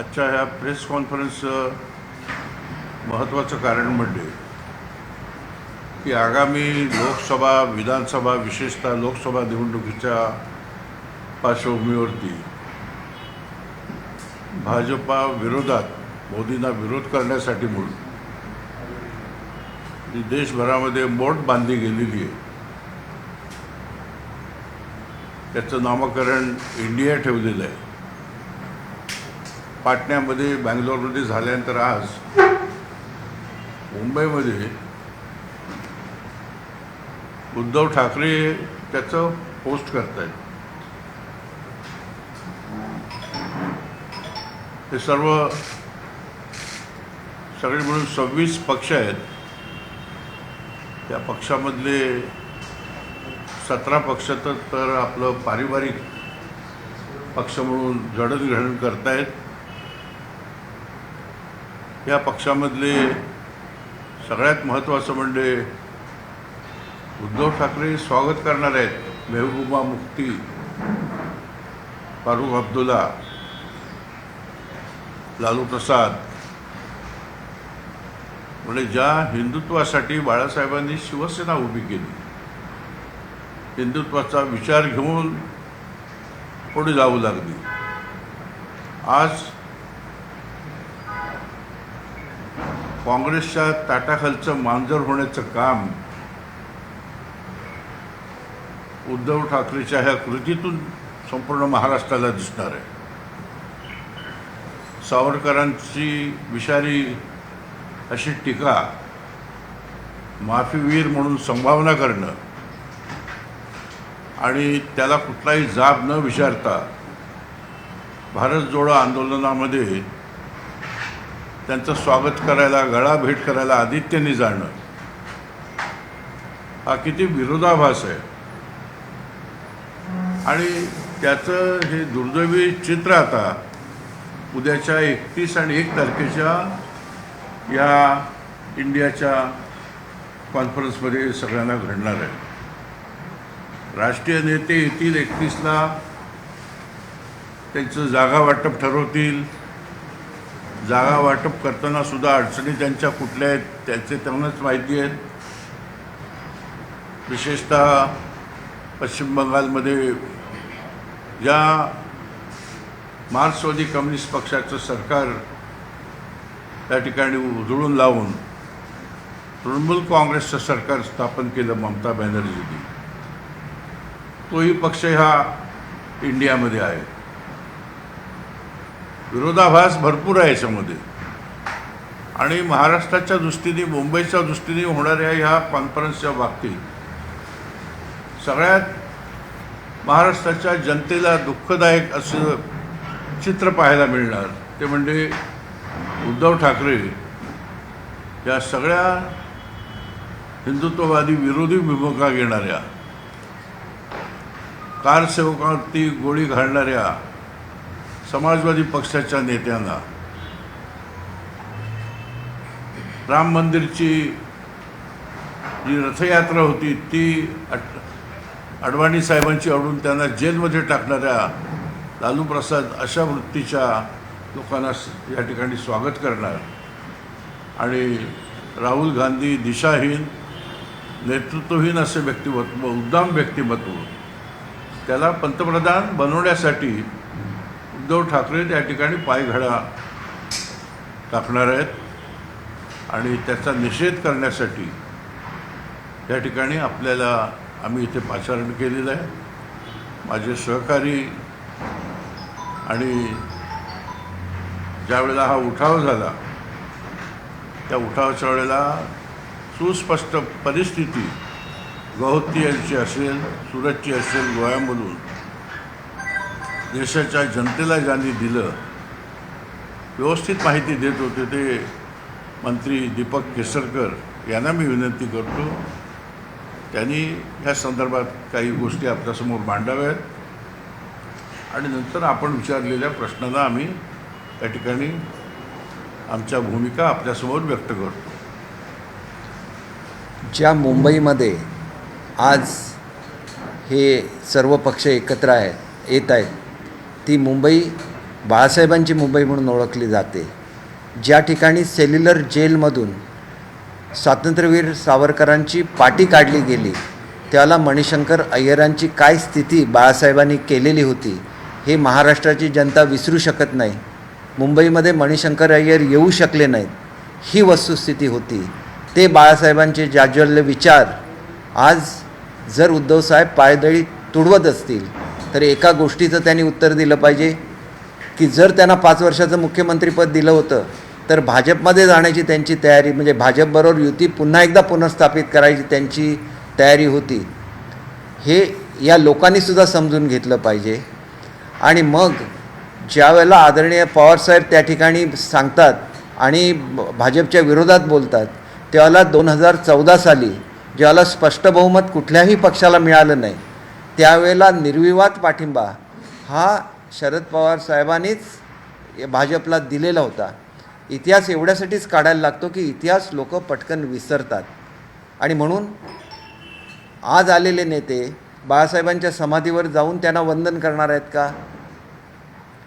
आजच्या ह्या प्रेस कॉन्फरन्सचं महत्त्वाचं कारण म्हणजे की आगामी लोकसभा विधानसभा विशेषतः लोकसभा निवडणुकीच्या पार्श्वभूमीवरती भाजपा विरोधात मोदींना विरोध करण्यासाठी म्हणून जी देशभरामध्ये मोठ बांधली गेलेली आहे त्याचं नामकरण इंडिया ठेवलेलं आहे. पाटण्यामध्ये बँगलोरमध्ये झाल्यानंतर आज मुंबईमध्ये उद्धव ठाकरे त्याचं पोस्ट करत आहेत. हे सगळे मिळून 26 पक्ष आहेत. त्या पक्षामधले 17 पक्ष तर आपलं पारिवारिक पक्ष म्हणून जडणघडण करतायत. या पक्षामधले सगळ्यात महत्त्वाचं म्हणजे उद्धव ठाकरे स्वागत करणार आहेत. मेहबूबा मुफ्ती, फारुख अब्दुल्ला, लालू प्रसाद म्हणजे ज्या हिंदुत्वासाठी बाळासाहेबांनी शिवसेना उभी केली, हिंदुत्वाचा विचार घेऊन पुढे जाऊ लागली. आज काँग्रेसच्या ताटाखालचं मांजर होण्याचं काम उद्धव ठाकरेच्या ह्या कृतीतून संपूर्ण महाराष्ट्राला दिसणार आहे. सावरकरांची विषारी अशी टीका, माफीवीर म्हणून संभावना करणं आणि त्याला कुठलाही जाब न विचारता भारत जोडो आंदोलनामध्ये त्यांचं स्वागत करायला, गळा भेट करायला आदित्यने जाणं, हा किती विरोधाभास आहे. आणि त्याचं हे दुर्दैवी चित्र आता उद्याच्या 31 आणि 1 तारखेच्या या इंडियाच्या कॉन्फरन्समध्ये सगळ्यांना घडणार आहे. राष्ट्रीय नेते येतील 31ला, त्यांचं जागा वाटप ठरवतील. जागा वाटप करताना सुद्धा अडचणी त्यांच्या कुठल्या आहेत त्याचे त्यांनाच माहिती आहेत. विशेषतः पश्चिम बंगालमध्ये ज्या मार्क्सवादी कम्युनिस्ट पक्षाचं सरकार त्या ठिकाणी उधळून लावून तृणमूल काँग्रेसचं सरकार स्थापन केलं ममता बॅनर्जींनी, तोही पक्ष ह्या इंडियामध्ये आहे. विरोधाभास भरपूर आहे याच्यामध्ये. आणि महाराष्ट्राच्या दृष्टीने, मुंबईच्या दृष्टीने होणाऱ्या ह्या कॉन्फरन्सच्या बाबतीत सगळ्यात महाराष्ट्राच्या जनतेला दुःखदायक असं चित्र पाहायला मिळणार ते म्हणजे उद्धव ठाकरे या सगळ्या हिंदुत्ववादी विरोधी भूमिका घेणाऱ्या, कारसेवकांवरती गोळी घालणाऱ्या समाजवादी पक्षाच्या नेत्यांना, राम मंदिरची जी रथयात्रा होती ती अडवाणी साहेबांची अडून त्यांना जेलमध्ये टाकणाऱ्या लालू प्रसाद अशा वृत्तीच्या लोकांना या ठिकाणी स्वागत करणार. आणि राहुल गांधी दिशाहीन, नेतृत्वहीन असे व्यक्तिमत्व, उद्दाम व्यक्तिमत्व, त्याला पंतप्रधान बनवण्यासाठी उद्धव ठाकरे त्या ठिकाणी पायघडा टाकणार आहेत. आणि त्याचा निषेध करण्यासाठी या ठिकाणी आम्ही इथे पाचारण केलेलं आहे. माझे सहकारी आणि ज्या वेळेला हा उठाव झाला त्या उठावाच्या वेळेला सुस्पष्ट परिस्थिती गौहत्ती असेल, सुरतची असेल, गोव्यामधून देशाच्या जनतेला ज्यांनी दिलं, व्यवस्थित माहिती देत होते ते मंत्री दीपक केसरकर यांना मी विनंती करतो त्यांनी ह्या संदर्भात काही गोष्टी आपल्यासमोर मांडाव्यात आणि नंतर आपण विचारलेल्या प्रश्नांना आम्ही त्या ठिकाणी आमच्या भूमिका आपल्यासमोर व्यक्त करतो. ज्या मुंबईमध्ये आज हे सर्व पक्ष एकत्र येत आहेत ती मुंबई बाळासाहेबांची मुंबई म्हणून ओळखली जाते. ज्या ठिकाणी सेल्युलर जेलमधून स्वातंत्र्यवीर सावरकरांची पाटी काढली गेली, त्याला मणिशंकर अय्यरांची काय स्थिती बाळासाहेबांनी केलेली होती हे महाराष्ट्राची जनता विसरू शकत नाही. मुंबईमध्ये मणिशंकर अय्यर येऊ शकले नाहीत, ही वस्तुस्थिती होती. ते बाळासाहेबांचे जाज्वल्य विचार आज जर उद्धवसाहेब पायदळी तुडवत असतील तर एका गोष्टीचं त्यांनी उत्तर दिलं पाहिजे की जर त्यांना 5 वर्षाचं मुख्यमंत्रीपद दिलं होतं तर भाजपमध्ये जाण्याची त्यांची तयारी, म्हणजे भाजपबरोबर युती पुन्हा एकदा पुनर्स्थापित करायची त्यांची तयारी होती, हे या लोकांनीसुद्धा समजून घेतलं पाहिजे. आणि मग ज्या वेळेला आदरणीय पवारसाहेब त्या ठिकाणी सांगतात आणि भाजपच्या विरोधात बोलतात, त्यावेळेला 2014 साली ज्यावेळेला स्पष्ट बहुमत कुठल्याही पक्षाला मिळालं नाही, त्यावेळेला निर्विवाद पाठिंबा हा शरद पवार साहेबांनीच भाजपला दिलेला होता. इतिहास एवढ्यासाठीच काढायला लागतो की इतिहास लोक पटकन विसरतात. आणि म्हणून आज आलेले नेते बाळासाहेबांच्या समाधीवर जाऊन त्यांना वंदन करणार आहेत का?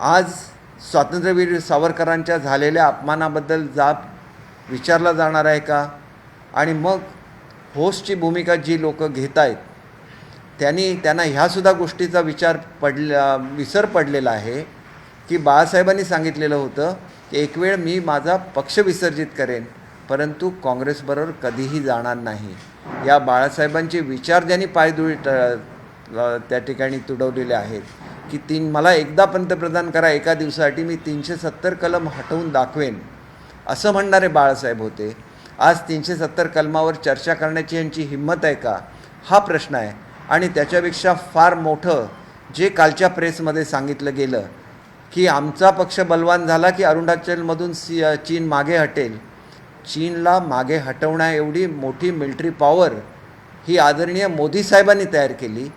आज स्वातंत्र्यवीर सावरकरांच्या झालेल्या अपमानाबद्दल जाब विचारला जाणार आहे का? आणि मग होस्टची भूमिका जी लोक घेत आहेत त्यांना ह्यासुद्धा गोष्टीचा विसर पडलेला आहे की बाळासाहेबांनी सांगितलेलं होतं की एक वेळ मी माझा पक्ष विसर्जित करेन परंतु काँग्रेसबरोबर कधीही जाणार नाही. या बाळासाहेबांचे विचार ज्यांनी पायधुळी त्या ठिकाणी तुडवलेले आहेत की मला एकदा पंतप्रधान करा एका दिवसासाठी, मी 370 कलम हटवून दाखवेन असं म्हणणारे बाळासाहेब होते. आज 370 कलमावर चर्चा करण्याची यांची हिंमत आहे का, हा प्रश्न आहे. आणि त्याच्यापेक्षा फार मोठं जे कालच्या प्रेसमध्ये सांगितलं गेलं की आमचा पक्ष बलवान झाला की अरुणाचलमधून चीन मागे हटेल. चीनला मागे हटवण्या एवढी मोठी मिलिटरी पॉवर ही आदरणीय मोदी साहेबांनी तयार केली.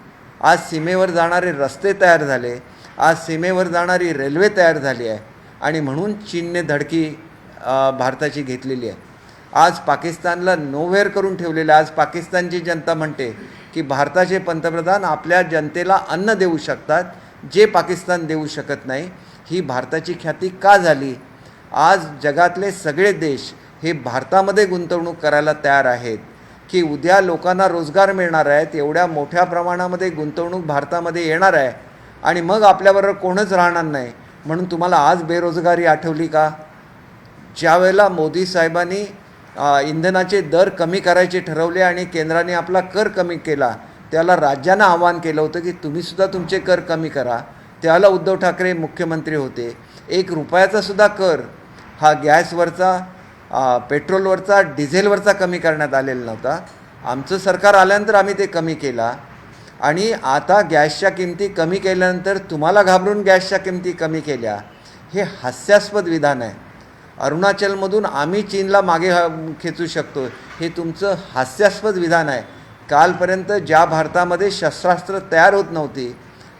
आज सीमेवर जाणारे रस्ते तयार झाले, आज सीमेवर जाणारी रेल्वे तयार झाली आहे आणि म्हणून चीनने धडकी भारताची घेतलेली आहे. आज पाकिस्तानला नोव्हेअर करून ठेवलेलं आहे. आज पाकिस्तानची जनता म्हणते की भारताचे पंतप्रधान आपल्या जनतेला अन्न देऊ शकतात जे पाकिस्तान देऊ शकत नाही. ही भारताची ख्याती का झाली? आज जगातले सगळे देश हे भारतामध्ये गुंतवणूक करायला तयार आहेत की उद्या लोकांना रोजगार मिळणार आहेत, एवढ्या मोठ्या प्रमाणामध्ये गुंतवणूक भारतामध्ये येणार आहे आणि मग आपल्याबरोबर कोणच राहणार नाही. म्हणून तुम्हाला आज बेरोजगारी आठवली का? ज्या वेळेला मोदी साहेबांनी इंधनाचे दर कमी करायचे ठरवले आणि केंद्राने आपला कर कमी केला, त्याला राज्यांना आवाहन केलं होतं की तुम्हीसुद्धा तुमचे कर कमी करा. त्याला उद्धव ठाकरे मुख्यमंत्री होते. 1 रुपयाचा सुद्धा कर हा गॅसवरचा, पेट्रोलवरचा, डिझेलवरचा कमी करण्यात आलेला नव्हता. आमचं सरकार आल्यानंतर आम्ही ते कमी केला आणि आता गॅसच्या किमती कमी केल्यानंतर तुम्हाला घाबरून गॅसच्या किमती कमी केल्या. हे हास्यास्पद विधान आहे. अरुणाचलमधून आम्ही चीनला मागे खेचू शकतो, हे तुमचं हास्यास्पद विधान आहे. कालपर्यंत ज्या भारतामध्ये शस्त्रास्त्र तयार होत नव्हती,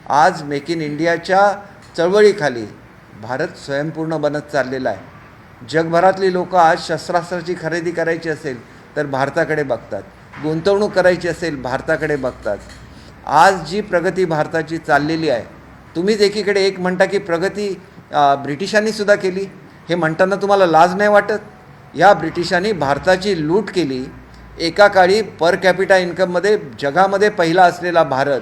आज मेक इन इंडियाच्या चळवळीखाली भारत स्वयंपूर्ण बनत चाललेला आहे. जगभरातली लोक आज शस्त्रास्त्राची खरेदी करायची असेल तर भारताकडे बघतात, गुंतवणूक करायची असेल भारताकडे बघतात. आज जी प्रगती भारताची चाललेली आहे, तुम्हीच एकीकडे एक म्हणता की प्रगती ब्रिटिशांनीसुद्धा केली, हे म्हणताना तुम्हाला लाज नाही वाटत? या ब्रिटिशांनी भारताची लूट केली. एका काळी पर कॅपिटा इन्कममध्ये जगामध्ये पहिला असलेला भारत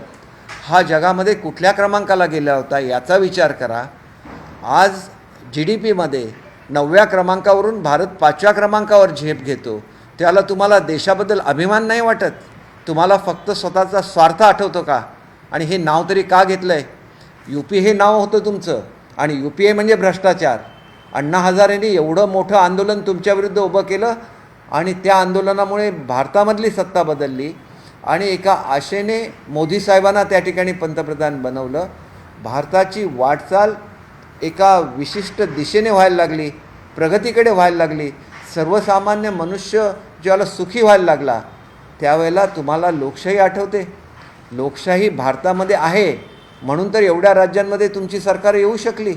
हा जगामध्ये कुठल्या क्रमांकाला गेला होता याचा विचार करा. आज GDPमध्ये 9व्या क्रमांकावरून भारत 5व्या क्रमांकावर झेप घेतो. त्याला तुम्हाला देशाबद्दल अभिमान नाही वाटत? तुम्हाला फक्त स्वतःचा स्वार्थ आठवतो का? आणि हे नाव तरी का घेतलं आहे? UP हे नाव होतं तुमचं आणि UPA म्हणजे भ्रष्टाचार. अण्णा हजारेंनी एवढं मोठं आंदोलन तुमच्याविरुद्ध उभं केलं आणि त्या आंदोलनामुळे भारतामधली सत्ता बदलली आणि एका आशेने मोदी साहेबांना त्या ठिकाणी पंतप्रधान बनवलं. भारताची वाटचाल एका विशिष्ट दिशेने व्हायला लागली, प्रगतीकडे व्हायला लागली. सर्वसामान्य मनुष्य ज्याला सुखी व्हायला लागला त्यावेळेला तुम्हाला लोकशाही आठवते? लोकशाही भारतामध्ये आहे म्हणून तर एवढ्या राज्यांमध्ये तुमची सरकार येऊ शकली.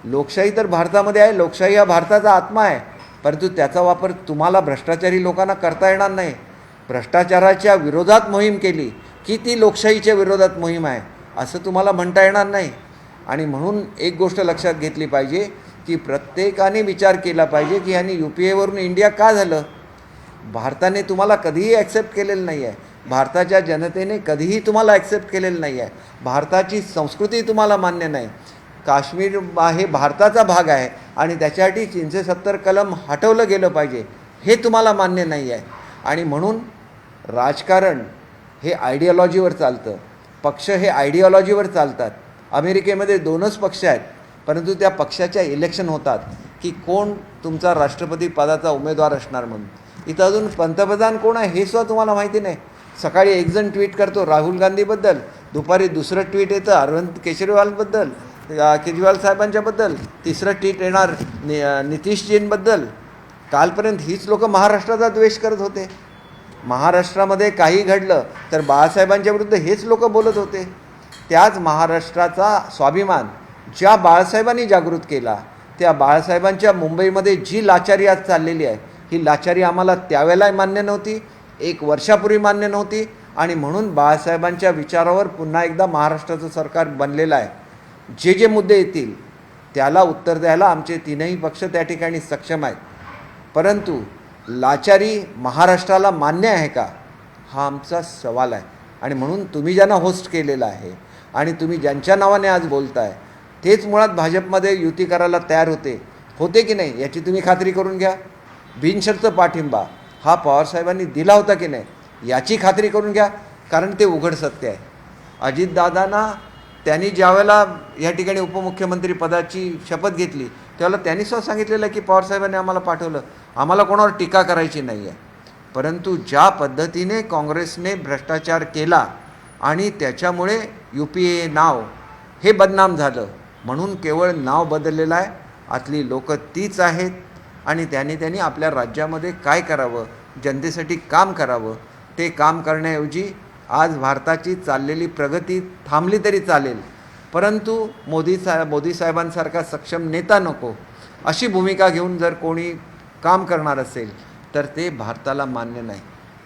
लोकशाही तर भारतामध्ये आहे, लोकशाही हा भारताचा आत्मा आहे, परंतु त्याचा वापर तुम्हाला भ्रष्टाचारी लोकांना करता येणार नाही. भ्रष्टाचाराच्या विरोधात मोहीम केली की ती लोकशाहीच्या विरोधात मोहीम आहे असं तुम्हाला म्हणता येणार नाही. आणि म्हणून एक गोष्ट लक्षात घेतली पाहिजे की प्रत्येकाने विचार केला पाहिजे की ह्यांनी UPAवरून इंडिया का झालं. भारताने तुम्हाला कधीही ॲक्सेप्ट केलेलं नाही आहे. भारताच्या जनतेने कधीही तुम्हाला ॲक्सेप्ट केलेलं नाही आहे. भारताची संस्कृती तुम्हाला मान्य नाही. काश्मीर हे भारताचा भाग आहे आणि त्याच्यासाठी 370 कलम हटवलं गेलं पाहिजे हे तुम्हाला मान्य नाही आहे. आणि म्हणून राजकारण हे आयडियॉलॉजीवर चालतं. पक्ष हे आयडियॉलॉजीवर चालतात. अमेरिकेमध्ये 2च पक्ष आहेत, परंतु त्या पक्षाच्या इलेक्शन होतात की कोण तुमचा राष्ट्रपती पदाचा उमेदवार असणार म्हणून. इथं अजून पंतप्रधान कोण आहे हे सुद्धा तुम्हाला माहिती नाही. सकाळी एक जण ट्विट करतो राहुल गांधीबद्दल, दुपारी दुसरं ट्विट येतं अरविंद केजरीवालबद्दल, केजरीवाल साहेबांच्याबद्दल, तिसरं ट्विट येणार नितीशजींबद्दल. कालपर्यंत हीच लोक महाराष्ट्राचा द्वेष करत होते. महाराष्ट्रामध्ये काही घडलं तर बाळासाहेबांच्या विरुद्ध हेच लोक बोलत होते. त्याच महाराष्ट्राचा स्वाभिमान ज्या बाळासाहेबांनी जागृत केला, त्या बाळासाहेबांच्या मुंबईमध्ये जी लाचारी आज चाललेली आहे, ही लाचारी आम्हाला त्यावेळेला मान्य नव्हती, 1 वर्षापूर्वी मान्य नव्हती. आणि म्हणून बाळासाहेबांच्या विचारावर पुन्हा एकदा महाराष्ट्राचं सरकार बनलेलं आहे. जे जे मुद्दे येतील त्याला उत्तर द्यायला आमचे 3ही पक्ष त्या ठिकाणी सक्षम आहेत. परंतु लाचारी महाराष्ट्राला मान्य आहे का, हा आमचा सवाल आहे. आणि म्हणून तुम्ही ज्यांना होस्ट केलेलं आहे आणि तुम्ही ज्यांच्या नावाने आज बोलताय तेच मुळात भाजपमध्ये युती करायला तयार होते की नाही याची तुम्ही खात्री करून घ्या. बिनशर्त पाठिंबा हा पवारसाहेबांनी दिला होता की नाही याची खात्री करून घ्या, कारण ते उघड सत्य आहे. अजितदादांना त्यांनी ज्यावेळेला या ठिकाणी उपमुख्यमंत्री पदाची शपथ घेतली त्यावेळेला त्यांनी सुद्धा सांगितलेलं की पवारसाहेबांनी आम्हाला पाठवलं, आम्हाला कोणावर टीका करायची नाही आहे. परंतु ज्या पद्धतीने काँग्रेसने भ्रष्टाचार केला आणि त्याच्यामुळे UPA नाव हे बदनाम झालं, म्हणून केवळ नाव बदललेलं आहे. आतली लोकं तीच आहेत आणि त्यांनी आपल्या राज्यामध्ये काय करावं, जनतेसाठी काम करावं, ते काम करण्याऐवजी आज भारताची चाललेली प्रगती थांबली तरी चालेल, परंतु मोदी साहेबांसारखा सक्षम नेता नको अशी भूमिका घेऊन जर कोणी काम करणार असेल तर ते भारताला मान्य नाही.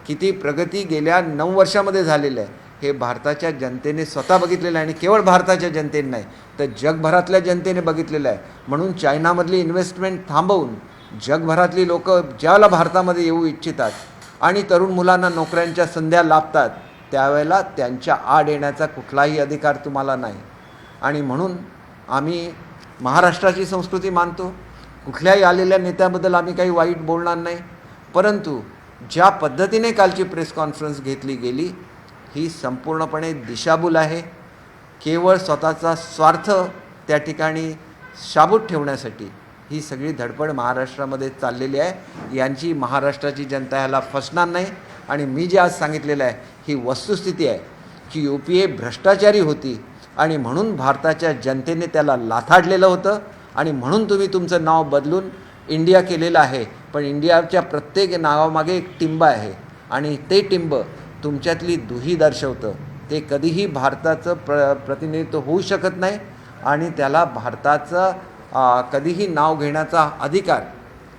किती प्रगती गेल्या 9 वर्षामध्ये झालेलं आहे हे भारताच्या जनतेने स्वतः बघितलेलं आहे. आणि केवळ भारताच्या जनतेने नाही तर जगभरातल्या जनतेने बघितलेलं आहे. म्हणून चायनामधली इन्व्हेस्टमेंट थांबवून जगभरातली लोक ज्यावेळेला भारतामध्ये येऊ इच्छितात आणि तरुण मुलांना नोकऱ्यांच्या संध्या लाभतात त्यावेळेला त्यांच्या आड येण्याचा कुठलाही अधिकार तुम्हाला नाही. आणि म्हणून आम्ही महाराष्ट्राची संस्कृती मानतो. कुठल्याही आलेल्या नेत्याबद्दल आम्ही काही वाईट बोलणार नाही. परंतु ज्या पद्धतीने कालची प्रेस कॉन्फरन्स घेतली गेली ही संपूर्णपणे दिशाभूल आहे. केवळ स्वतःचा स्वार्थ त्या ठिकाणी शाबूत ठेवण्यासाठी ही सगळी धडपड महाराष्ट्रामध्ये चाललेली आहे. यांची महाराष्ट्राची जनता ह्याला फसणार नाही. आणि मी जे आज सांगितलेलं आहे ही वस्तुस्थिती आहे की UPA भ्रष्टाचारी होती आणि म्हणून भारताच्या जनतेने त्याला लाथाडलेलं होतं आणि म्हणून तुम्ही तुमचं नाव बदलून इंडिया केलेलं आहे. पण इंडियाच्या प्रत्येक नावामागे एक टिंब आहे आणि ते टिंब तुमच्यातली दुही दर्शवतं. ते कधीही भारताचं प्रतिनिधित्व होऊ शकत नाही आणि त्याला भारताचं कधीही नाव घेण्याचा अधिकार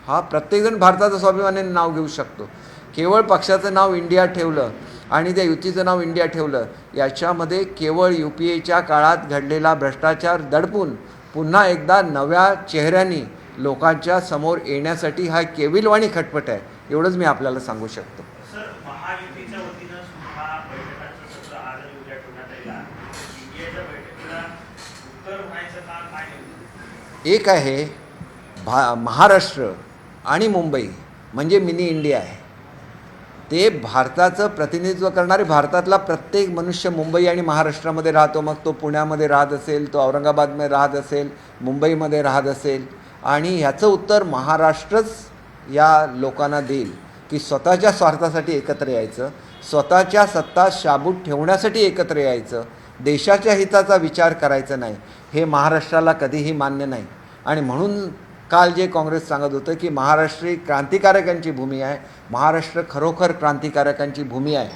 हा प्रत्येकजण भारताचं स्वाभिमानाने नाव घेऊ शकतो. केवळ पक्षाचं नाव इंडिया ठेवलं आणि त्या युतीचं नाव इंडिया ठेवलं याच्यामध्ये केवळ UPAच्या काळात घडलेला भ्रष्टाचार दडपून पुन्हा एकदा नव्या चेहऱ्यांनी लोकांच्या समोर येण्यासाठी हा केविलवाणी खटपट आहे. एवढंच मी आपल्याला सांगू शकतो. सर, महायुतीच्या वतीनं सुद्धा बैठकांचं सत्र आज आणि उद्या ठेवण्यात आलेलं आहे. इंडियाच्या बैठकीला उत्तर होण्याचं काम काय नेमकं? एक आहे महाराष्ट्र आणि मुंबई म्हणजे मिनी इंडिया आहे. ते भारताचं प्रतिनिधित्व करणारे भारतातला प्रत्येक मनुष्य मुंबई आणि महाराष्ट्रामध्ये राहतो. मग तो पुण्यामध्ये राहत असेल, तो औरंगाबादमध्ये राहत असेल, मुंबईमध्ये राहत असेल. आणि ह्याचं उत्तर महाराष्ट्रच या लोकांना देईल की स्वतःच्या स्वार्थासाठी एकत्र यायचं, स्वतःच्या सत्ता शाबूत ठेवण्यासाठी एकत्र यायचं, देशाच्या हिताचा विचार करायचा नाही, हे महाराष्ट्राला कधीही मान्य नाही. आणि म्हणून काल जे काँग्रेस सांगत होतं की महाराष्ट्र ही क्रांतिकारकांची भूमी आहे, महाराष्ट्र खरोखर क्रांतिकारकांची भूमी आहे.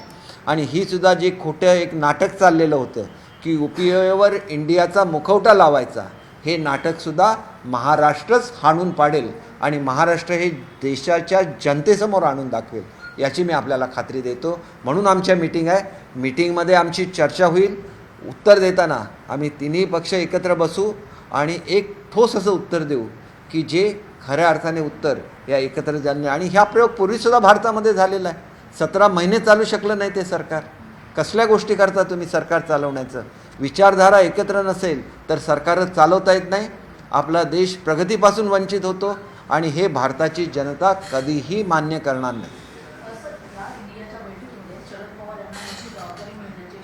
आणि ही सुद्धा जे खोटं एक नाटक चाललेलं होतं की UPAवर इंडियाचा मुखवटा लावायचा, हे नाटकसुद्धा महाराष्ट्रच हाणून पाडेल आणि महाराष्ट्र हे देशाच्या जनतेसमोर आणून दाखवेल याची मी आपल्याला खात्री देतो. म्हणून आमच्या मीटिंग आहे. मीटिंगमध्ये आमची चर्चा होईल उत्तर देताना आम्ही तिन्ही पक्ष एकत्र बसू आणि एक ठोस असं उत्तर देऊ की जे खऱ्या अर्थाने उत्तर या एकत्र जाणणे. आणि ह्या प्रयोग पूर्वीसुद्धा भारतामध्ये झालेला आहे. 17 महिने चालू शकलं नाही ते सरकार. कसल्या गोष्टी करता तुम्ही सरकार चालवण्याचं? विचारधारा एकत्र नसेल तर सरकारच चालवता येत नाही. आपला देश प्रगतीपासून वंचित होतो आणि हे भारताची जनता कधीही मान्य करणार नाही. असं या इंडियाच्या बैठकीमध्ये शरद पवार यांना मोठी जबाबदारी मिळण्याची